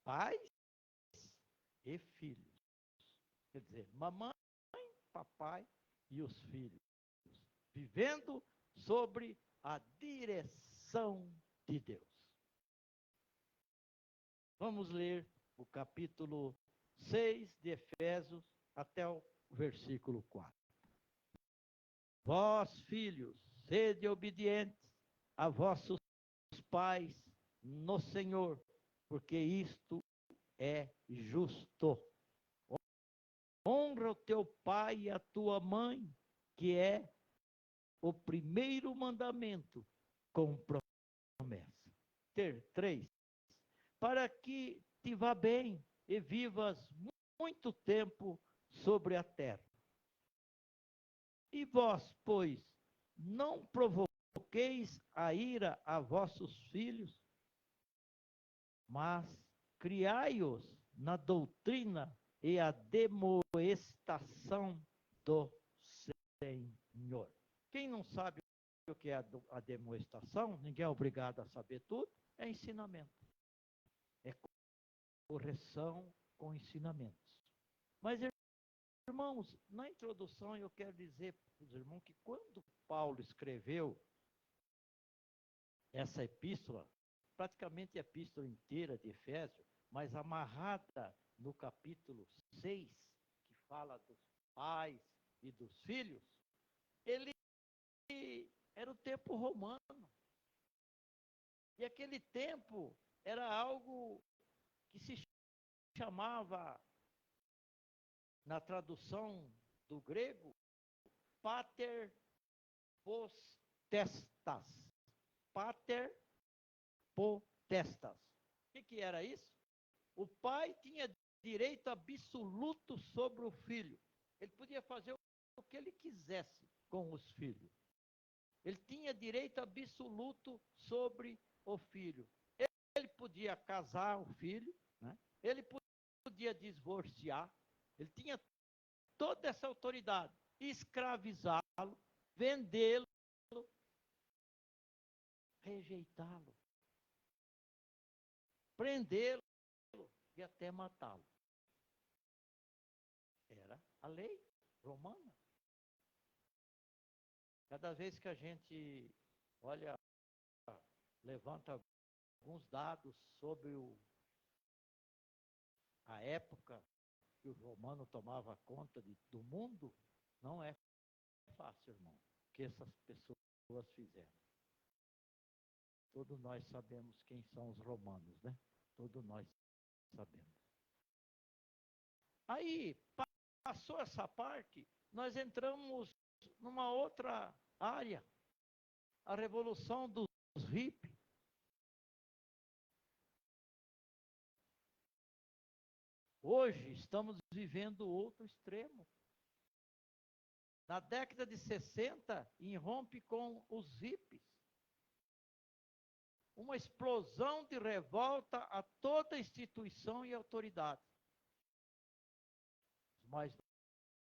Speaker 4: Pais e filhos. Quer dizer, mamãe, papai e os filhos. vivendo sobre a direção de Deus. Vamos ler o capítulo 6 de Efésios até o versículo 4. Vós, filhos, sede obedientes a vossos pais no Senhor, porque isto é justo. Honra o teu pai e a tua mãe, que é o primeiro mandamento com promessa. 3. Para que te vá bem e vivas muito tempo sobre a terra. E vós, pois, não provoqueis a ira a vossos filhos, mas criai-os na doutrina e a demoestação do Senhor. Quem não sabe o que é a demoestação, ninguém é obrigado a saber tudo, é ensinamento. É correção com ensinamentos. Mas, irmãos, na introdução eu quero dizer para os irmãos que quando Paulo escreveu essa epístola, praticamente a epístola inteira de Efésios, mas amarrada no capítulo 6, que fala dos pais e dos filhos, ele era o tempo romano. E aquele tempo era algo que se chamava, na tradução do grego, pater potestas. Pater potestas. O que era isso? O pai tinha direito absoluto sobre o filho. Ele podia fazer o que ele quisesse com os filhos. Ele tinha direito absoluto sobre o filho. Ele podia casar o filho, né? Ele podia divorciar. Ele tinha toda essa autoridade. Escravizá-lo, vendê-lo, rejeitá-lo, prendê-lo e até matá-lo. Era a lei romana. Cada vez que a gente olha, levanta alguns dados sobre a época que o romano tomava conta do mundo, não é fácil, irmão, o que essas pessoas fizeram. Todos nós sabemos quem são os romanos, né? Todos nós sabemos. Aí, passou essa parte, nós entramos numa outra área, a revolução dos hippies. Hoje estamos vivendo outro extremo. Na década de 60, irrompe com os hippies. Uma explosão de revolta a toda instituição e autoridade. Os mais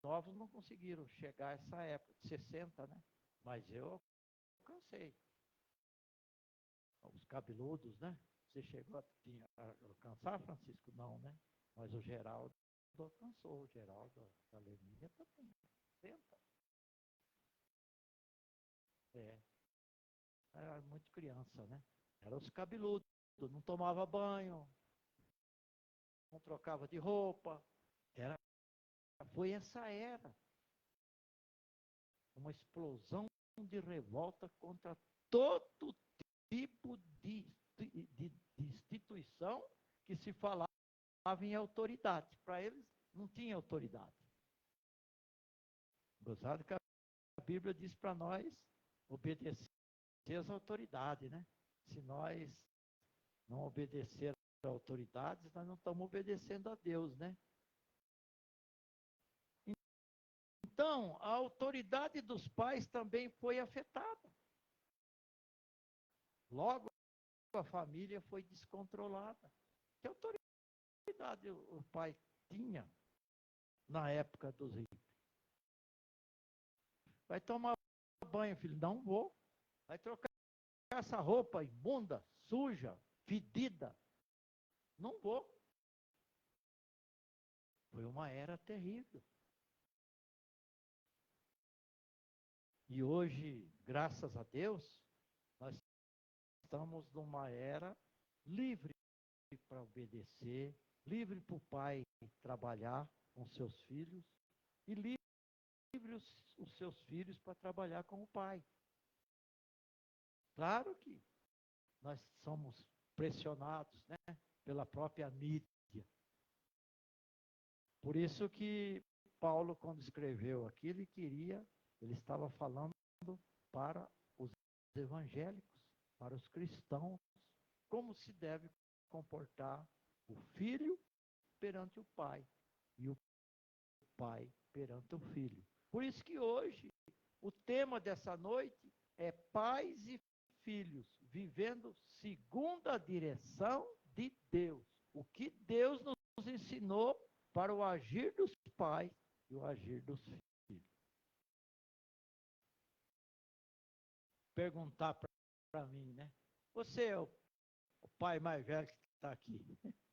Speaker 4: novos não conseguiram chegar a essa época, de 60, né? Mas eu alcancei. Os cabeludos, né? Você chegou a alcançar, Francisco? Não, né? Mas o Geraldo alcançou, o Geraldo da Lemínia também. 60. Era muito criança, né? Era os cabeludos, não tomava banho, não trocava de roupa. Foi essa era. Uma explosão de revolta contra todo tipo de instituição que se falava em autoridade. Para eles, não tinha autoridade. Gozado que a Bíblia diz para nós obedecer às autoridades, né? Se nós não obedecer às autoridades, nós não estamos obedecendo a Deus, né? Então, a autoridade dos pais também foi afetada. Logo, a família foi descontrolada. Que autoridade o pai tinha na época dos ricos? Vai tomar banho, filho? Não vou. Vai trocar essa roupa imunda, suja, fedida? Não vou. Foi uma era terrível. E hoje, graças a Deus, nós estamos numa era livre para obedecer, livre para o pai trabalhar com seus filhos e livre os seus filhos para trabalhar com o pai. Claro que nós somos pressionados, né, pela própria mídia. Por isso que Paulo, quando escreveu aqui, ele estava falando para os evangélicos, para os cristãos, como se deve comportar o filho perante o pai e o pai perante o filho. Por isso que hoje o tema dessa noite é pais e filhos vivendo segundo a direção de Deus. O que Deus nos ensinou para o agir dos pais e o agir dos filhos. Perguntar para mim, né? Você é o pai mais velho que está aqui.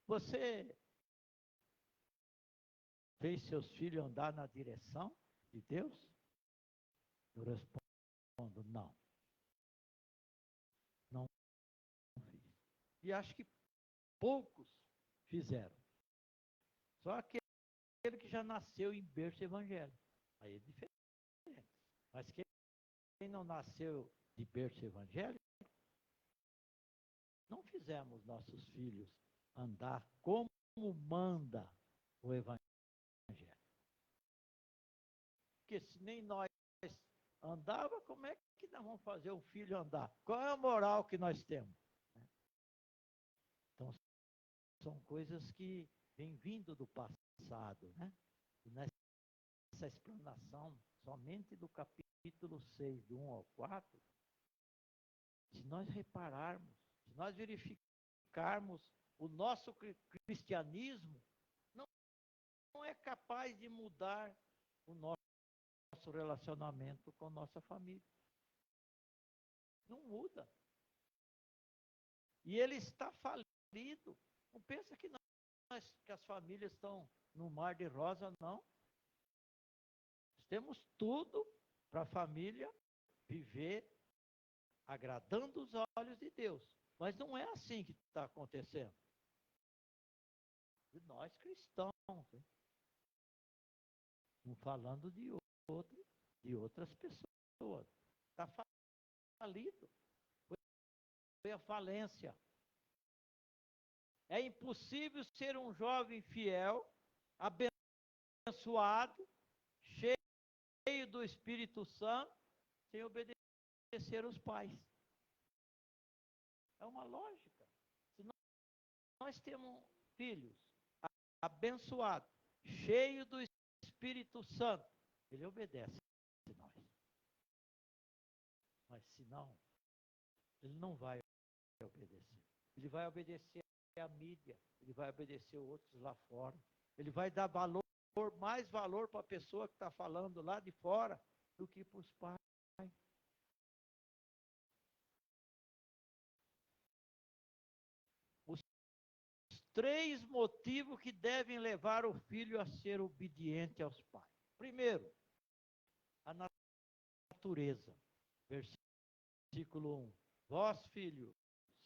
Speaker 4: Você fez seus filhos andar na direção de Deus? Eu respondo, não. Não fiz. E acho que poucos fizeram. Só aquele que já nasceu em berço evangélico. Aí é diferente. Mas quem não nasceu de berço evangélico, não fizemos nossos filhos andar como manda o evangelho. Porque se nem nós andava, como é que nós vamos fazer o filho andar? Qual é a moral que nós temos? Então, são coisas que vêm vindo do passado, né? E nessa explanação, somente do capítulo 6, do 1 ao 4, se nós repararmos, se nós verificarmos o nosso cristianismo, não é capaz de mudar o nosso relacionamento com nossa família. Não muda. E ele está falido. Não pensa que as famílias estão no mar de rosa, não. Nós temos tudo para a família viver agradando os olhos de Deus. Mas não é assim que está acontecendo. E nós cristãos, hein? Não falando de outras pessoas. Está falido. Foi a falência. É impossível ser um jovem fiel, abençoado, cheio do Espírito Santo, sem obedecer os pais. É uma lógica. Se nós temos filhos abençoados, cheios do Espírito Santo, ele obedece a nós. Mas se não, ele não vai obedecer. Ele vai obedecer a mídia, ele vai obedecer outros lá fora. Ele vai dar mais valor para a pessoa que está falando lá de fora do que para os pais. Os 3 motivos que devem levar o filho a ser obediente aos pais. Primeiro, a natureza. Versículo 1. Vós, filho,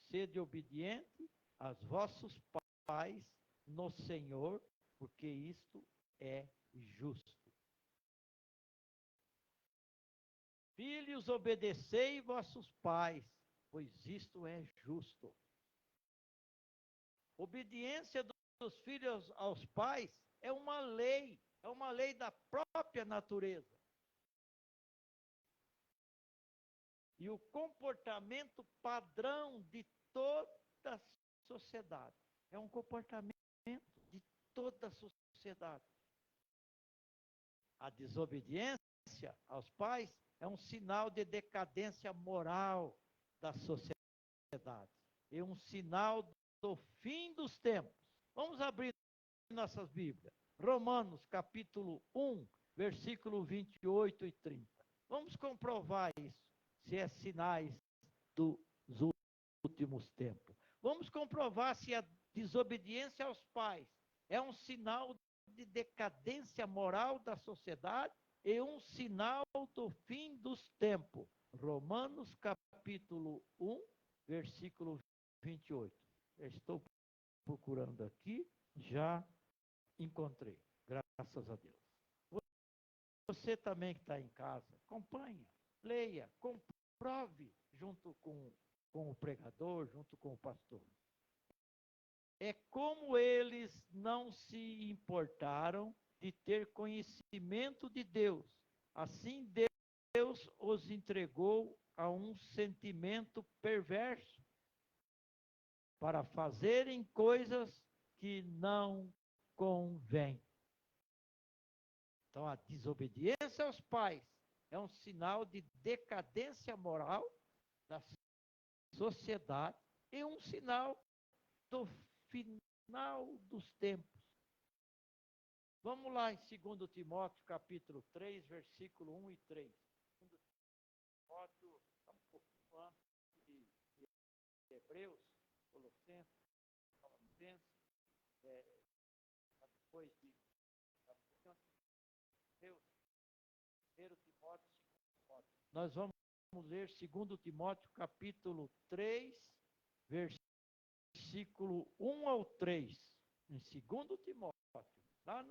Speaker 4: sede obediente aos vossos pais no Senhor, porque isto é justo. Filhos, obedecei vossos pais, pois isto é justo. Obediência dos filhos aos pais é uma lei da própria natureza. E o comportamento padrão de toda a sociedade. É um comportamento de toda a sociedade. A desobediência aos pais é um sinal de decadência moral da sociedade. É um sinal do fim dos tempos. Vamos abrir nossas Bíblias. Romanos, capítulo 1, versículo 28 e 30. Vamos comprovar isso, se é sinais dos últimos tempos. Vamos comprovar se a desobediência aos pais é um sinal de decadência moral da sociedade e um sinal do fim dos tempos. Romanos capítulo 1, versículo 28. Eu estou procurando aqui, já encontrei, graças a Deus. Você também que está em casa, acompanha, leia, comprove junto com o pregador, junto com o pastor. É como eles não se importaram de ter conhecimento de Deus. Assim, Deus os entregou a um sentimento perverso para fazerem coisas que não convêm. Então, a desobediência aos pais é um sinal de decadência moral da sociedade e um sinal do final dos tempos. Vamos lá em 2 Timóteo, capítulo 3, versículo 1 e 3. 2 Timóteo, um pouquinho antes de Hebreus, Colossenses, depois de Deus, 1 Timóteo, 2 Timóteo. Nós vamos ler 2 Timóteo, capítulo 3, versículo 1 ao 3. Em 2 Timóteo, lá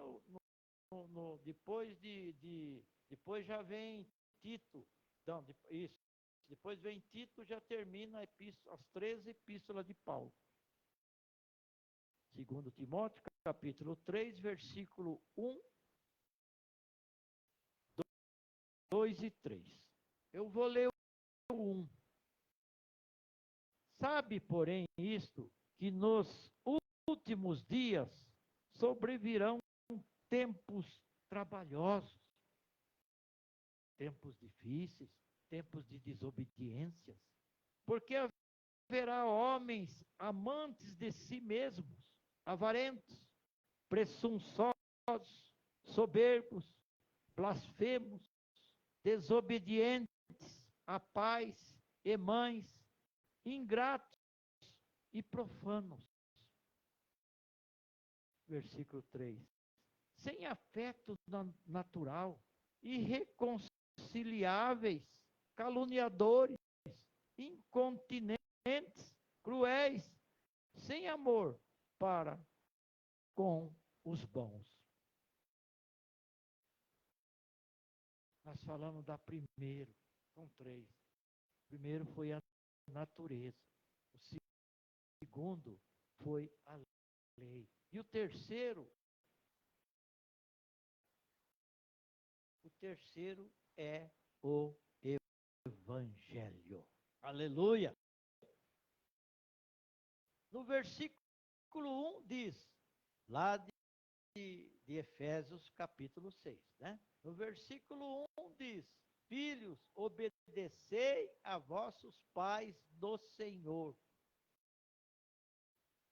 Speaker 4: depois já vem Tito. Não, isso. Depois vem Tito, já termina as 13 epístolas de Paulo. 2 Timóteo, capítulo 3, versículo 1, 2 e 3. Eu vou ler o 1. Sabe, porém, isto, que nos últimos dias sobrevirão tempos trabalhosos, tempos difíceis, tempos de desobediências, porque haverá homens amantes de si mesmos, avarentos, presunçosos, soberbos, blasfemos, desobedientes a pais e mães, ingratos e profanos. Versículo 3. Sem afeto natural, irreconciliáveis, caluniadores, incontinentes, cruéis, sem amor para com os bons. Nós falamos da primeira, com 3. O primeiro foi a natureza. O segundo foi a lei. E o terceiro é o Evangelho. Aleluia! No versículo 1 diz, lá de Efésios capítulo 6, né? No versículo 1 diz, filhos, obedecei a vossos pais do Senhor.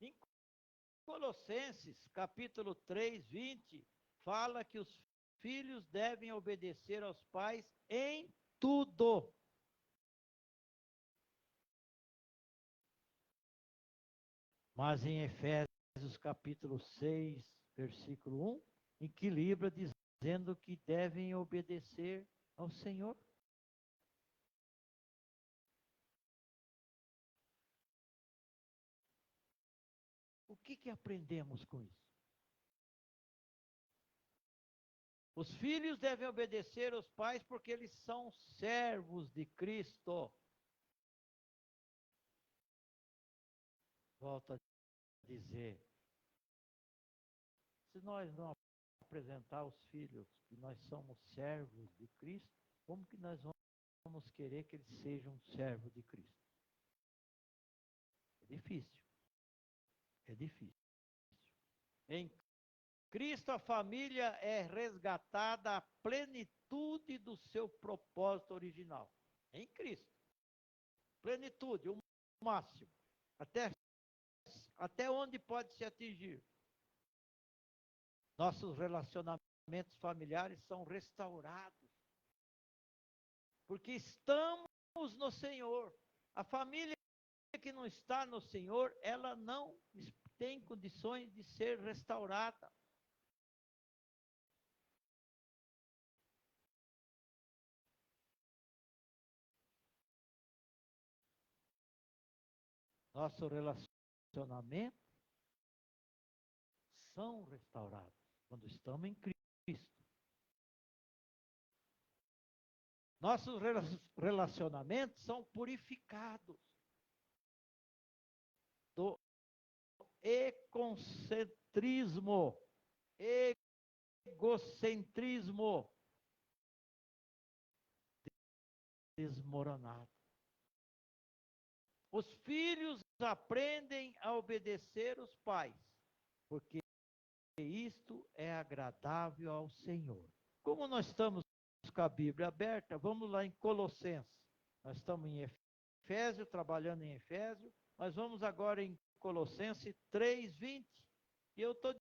Speaker 4: Em Colossenses capítulo 3, 20, fala que os filhos devem obedecer aos pais em tudo. Mas em Efésios capítulo 6, versículo 1, equilibra dizendo que devem obedecer ao Senhor. O que aprendemos com isso? Os filhos devem obedecer aos pais porque eles são servos de Cristo. Volto a dizer, se nós não apresentar aos filhos que nós somos servos de Cristo, como que nós vamos querer que eles sejam servos de Cristo? É difícil. É difícil. Em Cristo, a família é resgatada à plenitude do seu propósito original. Em Cristo. Plenitude, o máximo. Até onde pode se atingir. Nossos relacionamentos familiares são restaurados. Porque estamos no Senhor. A família que não está no Senhor, ela não tem condições de ser restaurada. Nosso relacionamento são restaurados quando estamos em Cristo. Nossos relacionamentos são purificados do egocentrismo, desmoronado. Os filhos aprendem a obedecer os pais, porque isto é agradável ao Senhor. Como nós estamos com a Bíblia aberta, vamos lá em Colossenses. Nós estamos em Efésio, trabalhando em Efésio, mas vamos agora em Colossenses 3:20. E eu estou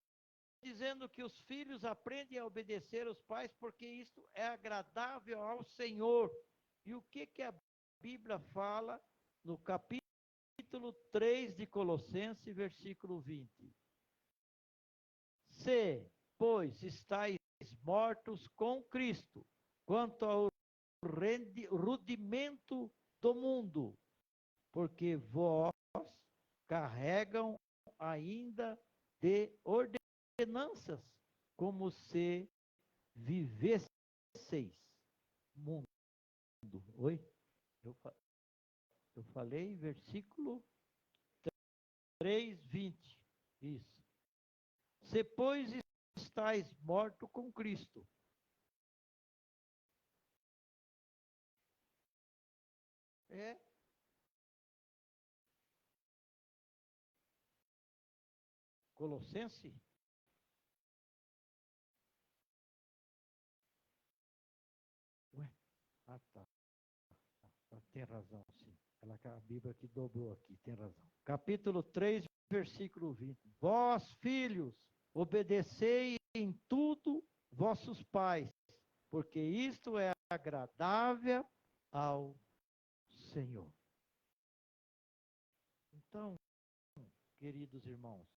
Speaker 4: dizendo que os filhos aprendem a obedecer os pais, porque isto é agradável ao Senhor. E o que a Bíblia fala no capítulo 3 de Colossenses, versículo 20? Se, pois, estáis mortos com Cristo, quanto ao rudimento do mundo, porque vós carregam ainda de ordenanças, como se vivesseis mundo. Oi? Eu falei versículo 3:20. Isso. Se, pois, estáis morto com Cristo. Colossenses? Ué? Tá. Tem razão, sim. A Bíblia que dobrou aqui, tem razão. Capítulo 3, versículo 20. Vós, filhos, obedecei em tudo vossos pais, porque isto é agradável ao Senhor. Então, queridos irmãos,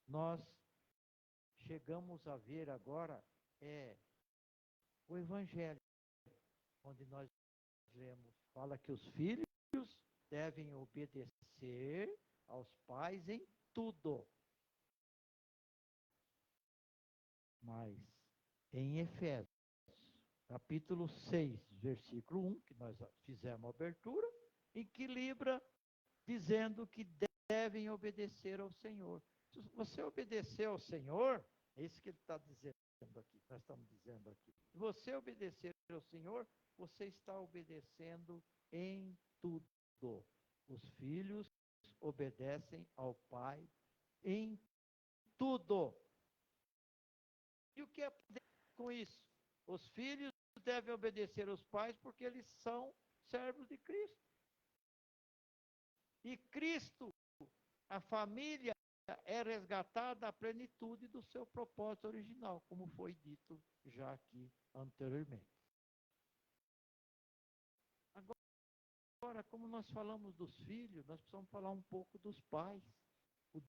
Speaker 4: nós chegamos a ver agora o Evangelho, onde nós lemos, fala que os filhos devem obedecer aos pais em tudo. Mas em Efésios, capítulo 6, versículo 1, que nós fizemos a abertura, equilibra dizendo que devem obedecer ao Senhor. Se você obedecer ao Senhor, é isso que ele está dizendo aqui, nós estamos dizendo aqui. Se você obedecer ao Senhor, você está obedecendo em tudo. Os filhos obedecem ao Pai em tudo. E o que é com isso? Os filhos devem obedecer aos pais porque eles são servos de Cristo. E Cristo, a família, é resgatada à plenitude do seu propósito original, como foi dito já aqui anteriormente. Agora, como nós falamos dos filhos, nós precisamos falar um pouco dos pais. O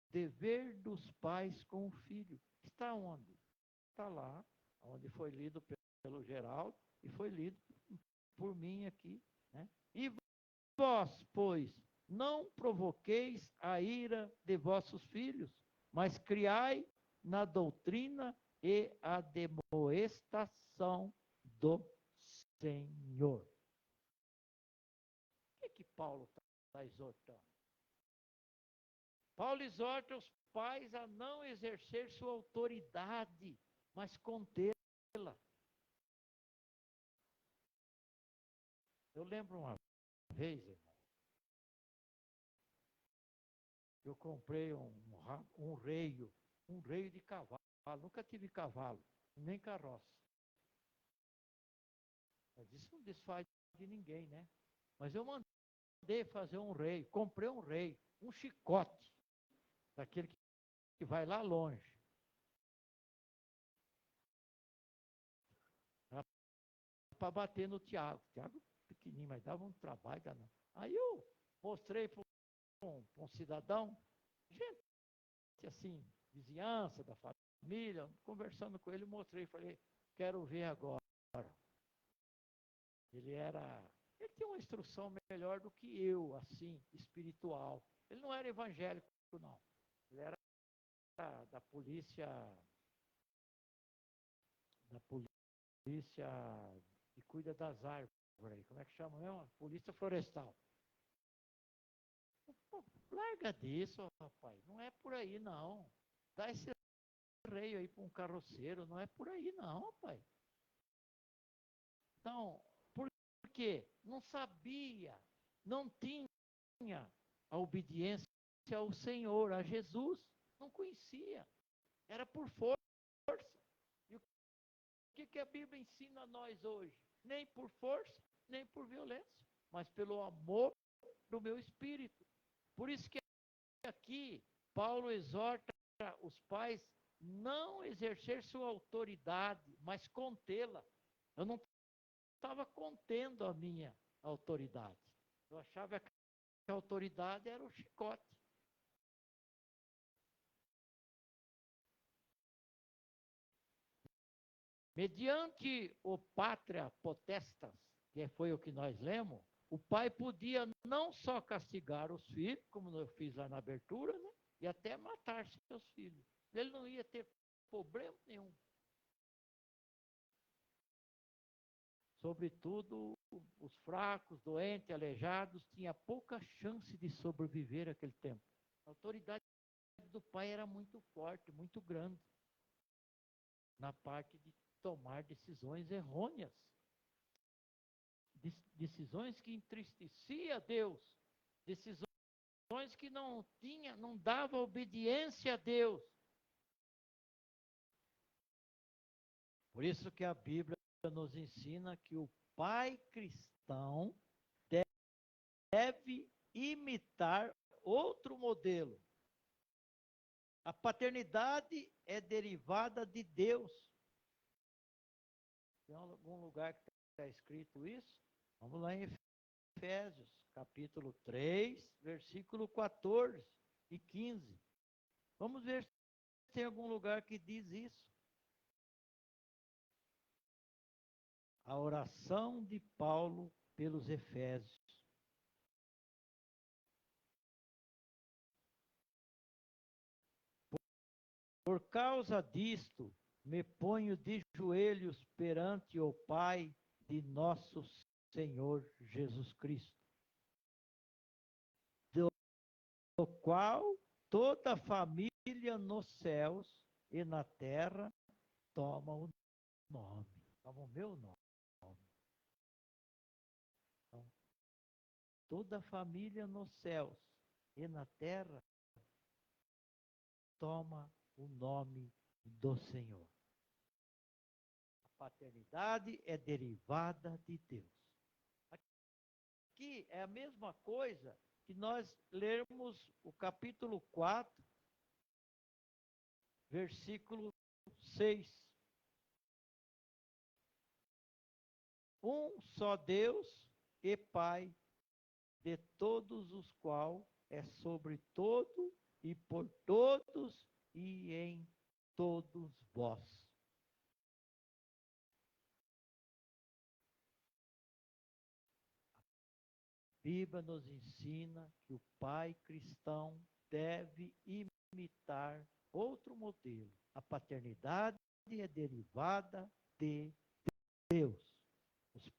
Speaker 4: dever dos pais com o filho. Está onde? Está lá, onde foi lido pelo Geraldo e foi lido por mim aqui. Né? E vós, pois, não provoqueis a ira de vossos filhos, mas criai na doutrina e a demoestação do Senhor. O que Paulo está exortando? Paulo exorta os pais a não exercer sua autoridade, mas contê-la. Eu lembro uma vez, irmão, eu comprei um reio de cavalo. Nunca tive cavalo, nem carroça. Mas isso não desfaz de ninguém, né? Mas eu mandei fazer um reio, comprei um reio, um chicote, daquele que vai lá longe. Para bater no Tiago. Tiago pequenininho, mas dava um trabalho danado. Aí eu mostrei para um cidadão, gente assim, vizinhança da família, conversando com ele, mostrei, falei, quero ver agora. Ele era Ele tinha uma instrução melhor do que eu, assim, espiritual. Ele não era evangélico, não. Ele era da polícia que cuida das árvores aí. Como é que chama mesmo? Polícia florestal. Pô, larga disso, rapaz. Não é por aí, não. Dá esse reio aí para um carroceiro. Não é por aí, não, rapaz. Então, por quê? Não sabia, não tinha a obediência ao Senhor, a Jesus. Não conhecia. Era por força. E o que a Bíblia ensina a nós hoje? Nem por força, nem por violência, mas pelo amor do meu espírito. Por isso que aqui Paulo exorta os pais não exercer sua autoridade, mas contê-la. Eu não estava contendo a minha autoridade. Eu achava que a autoridade era o chicote. Mediante o pátria potestas, que foi o que nós lemos, o pai podia não só castigar os filhos, como eu fiz lá na abertura, né? E até matar seus filhos. Ele não ia ter problema nenhum. Sobretudo, os fracos, doentes, aleijados, tinham pouca chance de sobreviver aquele tempo. A autoridade do pai era muito forte, muito grande, na parte de tomar decisões errôneas. Decisões que entristeciam Deus, decisões que não dava obediência a Deus. Por isso que a Bíblia nos ensina que o pai cristão deve imitar outro modelo. A paternidade é derivada de Deus. Tem algum lugar que está escrito isso? Vamos lá em Efésios, capítulo 3, versículo 14 e 15. Vamos ver se tem algum lugar que diz isso. A oração de Paulo pelos Efésios. Por causa disto, me ponho de joelhos perante o Pai de nosso Senhor Jesus Cristo, do qual toda a família nos céus e na terra toma o nome, toma o meu nome. Então, toda a família nos céus e na terra toma o nome do Senhor. A paternidade é derivada de Deus. Aqui é a mesma coisa que nós lermos o capítulo 4, versículo 6. Um só Deus e Pai, de todos os quais é sobre todo e por todos e em todos vós. A Bíblia nos ensina que o pai cristão deve imitar outro modelo. A paternidade é derivada de Deus. Os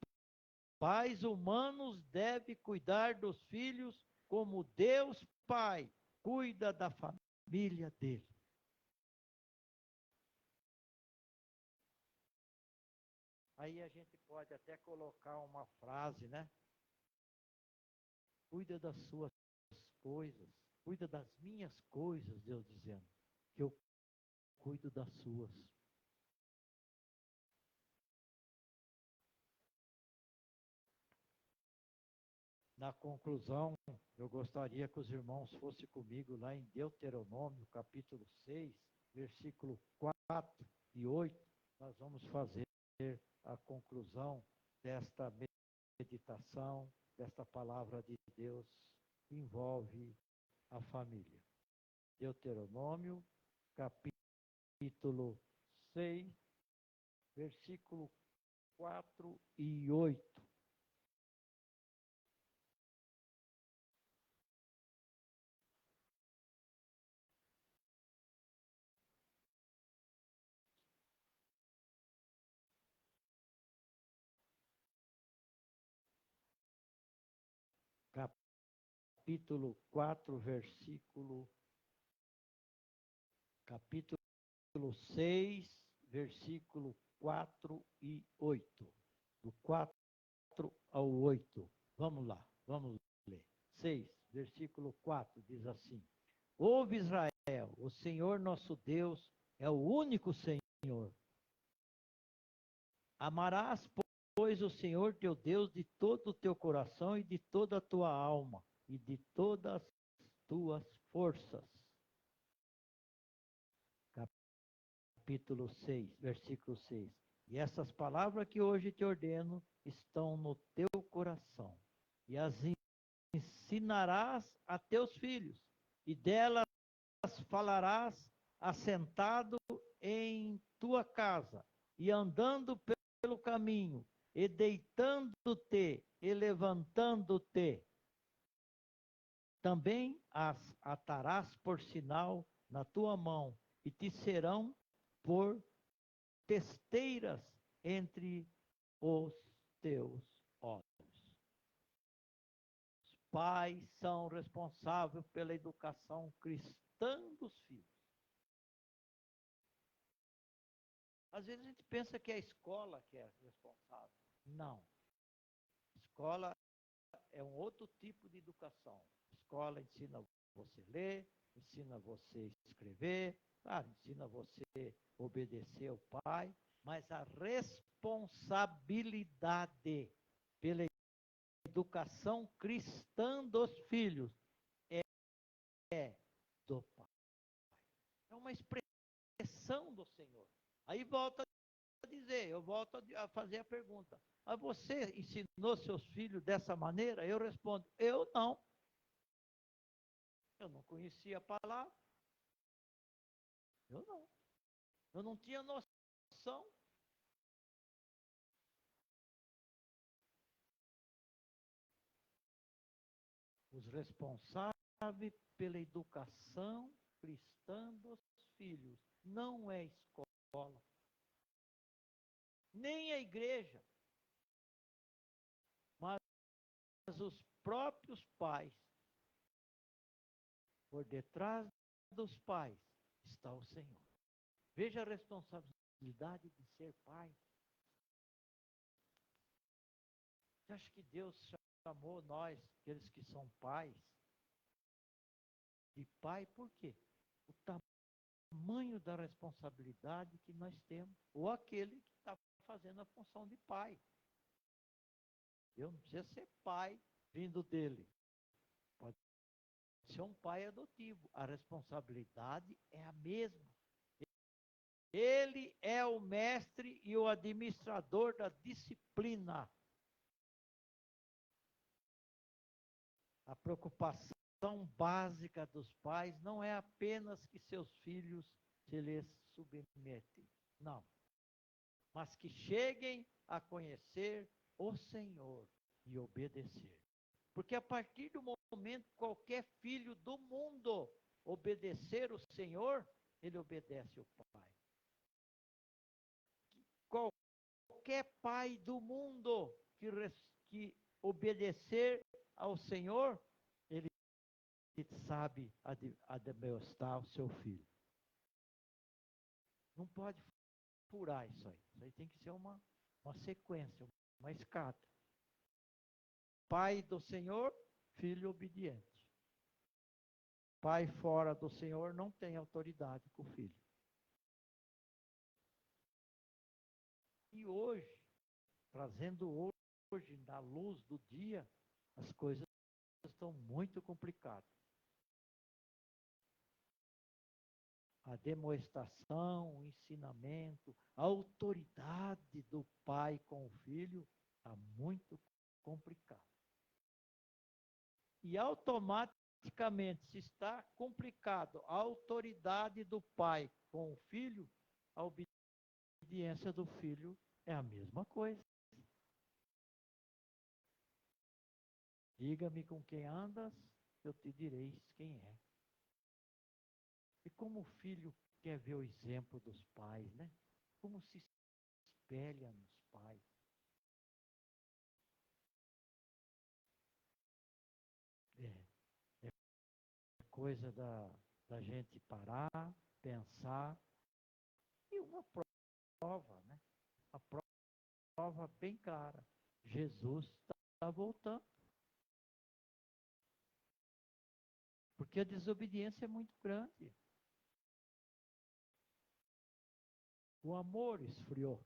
Speaker 4: pais humanos devem cuidar dos filhos como Deus Pai cuida da família dele. Aí a gente pode até colocar uma frase, né? Cuida das suas coisas, cuida das minhas coisas, Deus dizendo, que eu cuido das suas. Na conclusão, eu gostaria que os irmãos fossem comigo lá em Deuteronômio, capítulo 6, versículo 4 e 8. Nós vamos fazer a conclusão desta meditação, desta palavra de Deus que envolve a família. Deuteronômio, capítulo 6, versículo 4 e 8. capítulo 4, capítulo 6, versículo 4 e 8. Do 4 ao 8. Vamos lá, vamos ler. 6, versículo 4, diz assim: Ouve Israel, o Senhor nosso Deus é o único Senhor. Amarás, pois, o Senhor teu Deus de todo o teu coração e de toda a tua alma e de todas as tuas forças. Capítulo 6, versículo 6. E essas palavras que hoje te ordeno estão no teu coração, e as ensinarás a teus filhos, e delas falarás assentado em tua casa, e andando pelo caminho, e deitando-te, e levantando-te. Também as atarás por sinal na tua mão, e te serão por testeiras entre os teus olhos. Os pais são responsáveis pela educação cristã dos filhos. Às vezes a gente pensa que é a escola que é responsável. Não. Escola é um outro tipo de educação. Escola ensina você a ler, ensina você a escrever, claro, ensina você a obedecer ao pai, mas a responsabilidade pela educação cristã dos filhos é do pai. É uma expressão do Senhor. Aí volta a dizer, eu volto a fazer a pergunta. Mas você ensinou seus filhos dessa maneira? Eu respondo, eu não. Eu não conhecia a palavra. Eu não. Eu não tinha noção. Os responsáveis pela educação cristã dos filhos não é escola, nem a igreja, mas os próprios pais. Por detrás dos pais está o Senhor. Veja a responsabilidade de ser pai. Você acha que Deus chamou nós, aqueles que são pais, de pai por quê? O tamanho da responsabilidade que nós temos, ou aquele que está fazendo a função de pai. Eu não precisa ser pai vindo dele. Pode ser um pai adotivo. A responsabilidade é a mesma. Ele é o mestre e o administrador da disciplina. A preocupação básica dos pais não é apenas que seus filhos se lhes submetem. Não. Mas que cheguem a conhecer o Senhor e obedecer. Porque a partir do momento que qualquer filho do mundo obedecer o Senhor, ele obedece o Pai. Qualquer pai do mundo que obedecer ao Senhor, ele sabe admoestar o seu filho. Não pode furar isso aí. Isso aí tem que ser uma sequência, uma escada. Pai do Senhor, filho obediente. Pai fora do Senhor não tem autoridade com o filho. E hoje, trazendo hoje, na luz do dia, as coisas estão muito complicadas. A demonstração, o ensinamento, a autoridade do pai com o filho está muito complicado. E automaticamente, se está complicado a autoridade do pai com o filho, a obediência do filho é a mesma coisa. Diga-me com quem andas, eu te direi quem é. E como o filho quer ver o exemplo dos pais, né? Como se espelha nos pais. coisa da gente parar, pensar, e uma prova, né? A prova bem clara. Jesus está voltando. Porque a desobediência é muito grande. O amor esfriou.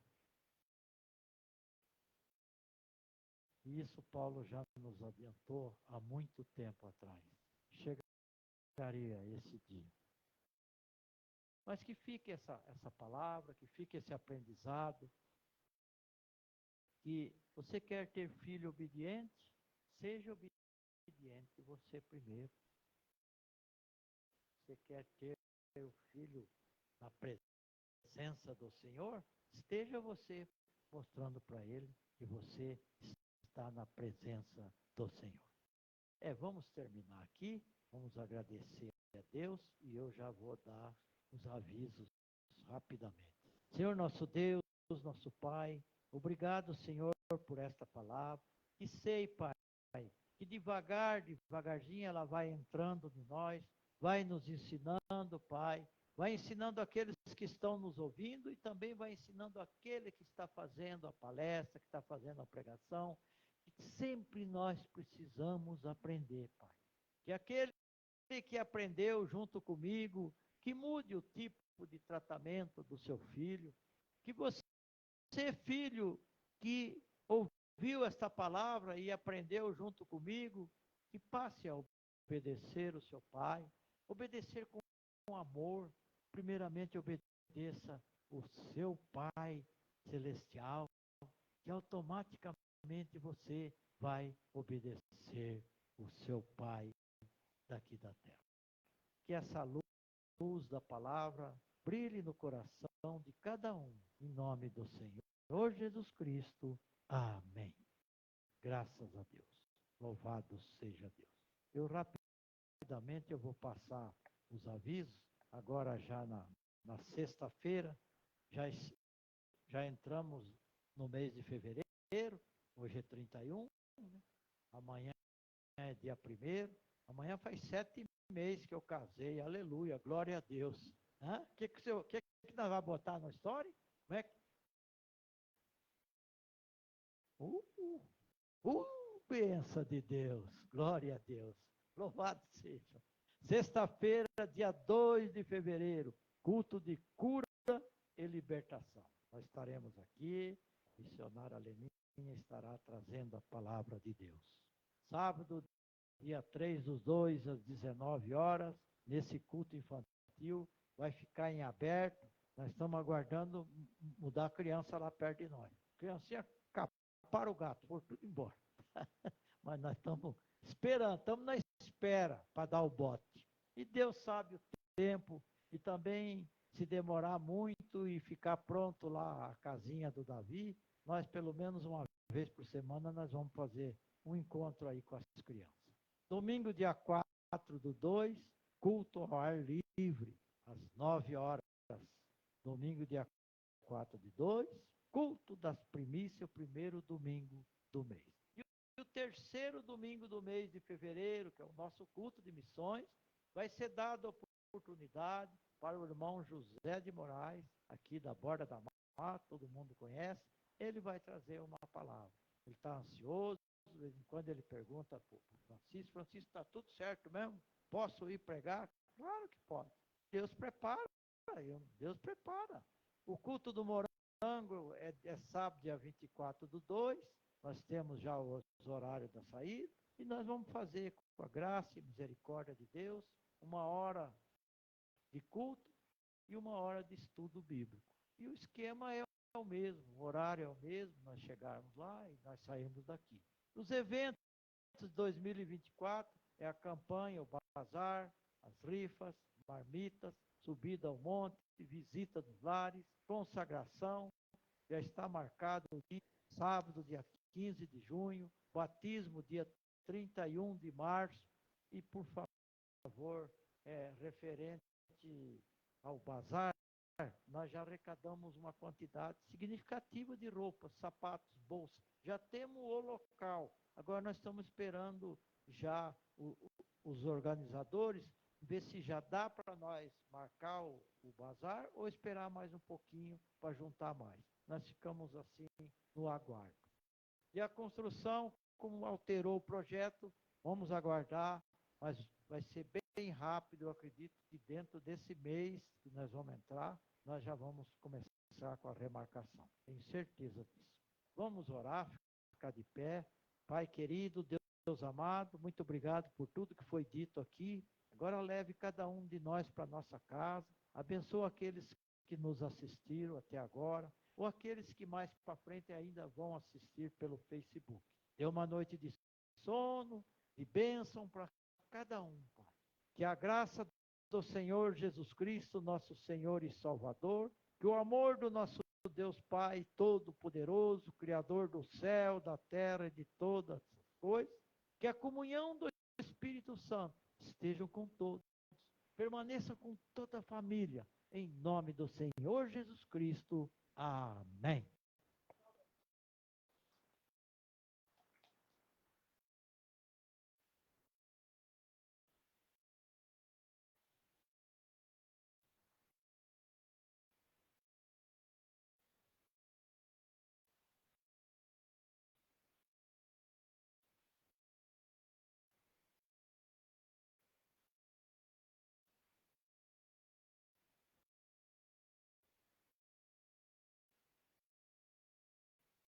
Speaker 4: E isso Paulo já nos adiantou há muito tempo atrás. Chegaria esse dia. Mas que fique essa palavra, que fique esse aprendizado, que você quer ter filho obediente, seja obediente você primeiro. Você quer ter o filho na presença do Senhor, esteja você mostrando para ele que você está na presença do Senhor. Vamos terminar aqui, vamos agradecer a Deus e eu já vou dar os avisos rapidamente. Senhor nosso Deus, nosso Pai, obrigado, Senhor, por esta palavra. E sei, Pai, que devagarzinho ela vai entrando em nós, vai nos ensinando, Pai, vai ensinando aqueles que estão nos ouvindo e também vai ensinando aquele que está fazendo a palestra, que está fazendo a pregação. E sempre nós precisamos aprender, Pai. Que aquele que aprendeu junto comigo, que mude o tipo de tratamento do seu filho, que você, filho, que ouviu esta palavra e aprendeu junto comigo, que passe a obedecer o seu pai, obedecer com amor, primeiramente obedeça o seu Pai Celestial, que automaticamente você vai obedecer o seu Pai daqui da terra. Que essa luz da palavra brilhe no coração de cada um, em nome do Senhor Jesus Cristo. Amém. Graças a Deus. Louvado seja Deus. Eu rapidamente eu vou passar os avisos, agora já na sexta-feira, já entramos no mês de fevereiro, hoje é 31, né? Amanhã é dia 1º, amanhã faz 7 meses que eu casei, aleluia, glória a Deus. O que nós vamos botar na história? Como é que... Bênção de Deus, glória a Deus, louvado seja. Sexta-feira, dia 2 de fevereiro, culto de cura e libertação. Nós estaremos aqui, missionária Leninha estará trazendo a palavra de Deus. Sábado, dia 3/2, às 19 horas, nesse culto infantil, vai ficar em aberto. Nós estamos aguardando mudar a criança lá perto de nós. Criancinha para o gato, por tudo embora. Mas nós estamos esperando, estamos na espera para dar o bote. E Deus sabe o tempo, e também se demorar muito e ficar pronto lá a casinha do Davi, nós pelo menos uma vez por semana nós vamos fazer um encontro aí com as crianças. Domingo, dia 4/2, culto ao ar livre, às 9 horas. Domingo, dia 4/2, culto das primícias, o primeiro domingo do mês. E o terceiro domingo do mês de fevereiro, que é o nosso culto de missões, vai ser dado a oportunidade para o irmão José de Moraes, aqui da Borda da Mata, todo mundo conhece. Ele vai trazer uma palavra. Ele está ansioso, de vez em quando ele pergunta para o Francisco, está tudo certo mesmo? Posso ir pregar? Claro que pode. Deus prepara. O culto do Morango é sábado, dia 24/2. Nós temos já os horários da saída. E nós vamos fazer, com a graça e misericórdia de Deus, 1 hora de culto e 1 hora de estudo bíblico. E o esquema é o mesmo, o horário é o mesmo, nós chegarmos lá e nós saímos daqui. Os eventos de 2024 é a campanha, o bazar, as rifas, marmitas, subida ao monte, visita dos lares, consagração, já está marcado o dia, sábado, dia 15 de junho, batismo, dia 31 de março, e por favor, referente ao bazar, nós já arrecadamos uma quantidade significativa de roupas, sapatos, bolsas. Já temos o local. Agora nós estamos esperando já os organizadores ver se já dá para nós marcar o bazar ou esperar mais um pouquinho para juntar mais. Nós ficamos assim no aguardo. E a construção, como alterou o projeto, vamos aguardar, mas vai ser bem rápido. Eu acredito que dentro desse mês que nós vamos entrar, nós já vamos começar com a remarcação. Tenho certeza disso. Vamos orar, ficar de pé. Pai querido, Deus amado, muito obrigado por tudo que foi dito aqui. Agora leve cada um de nós para nossa casa. Abençoa aqueles que nos assistiram até agora, ou aqueles que mais para frente ainda vão assistir pelo Facebook. Dê uma noite de sono, de bênção para cada um, Pai. Que a graça do Senhor Jesus Cristo, nosso Senhor e Salvador, que o amor do nosso Deus Pai Todo-Poderoso, Criador do céu, da terra e de todas as coisas, que a comunhão do Espírito Santo estejam com todos, permaneça com toda a família, em nome do Senhor Jesus Cristo. Amém.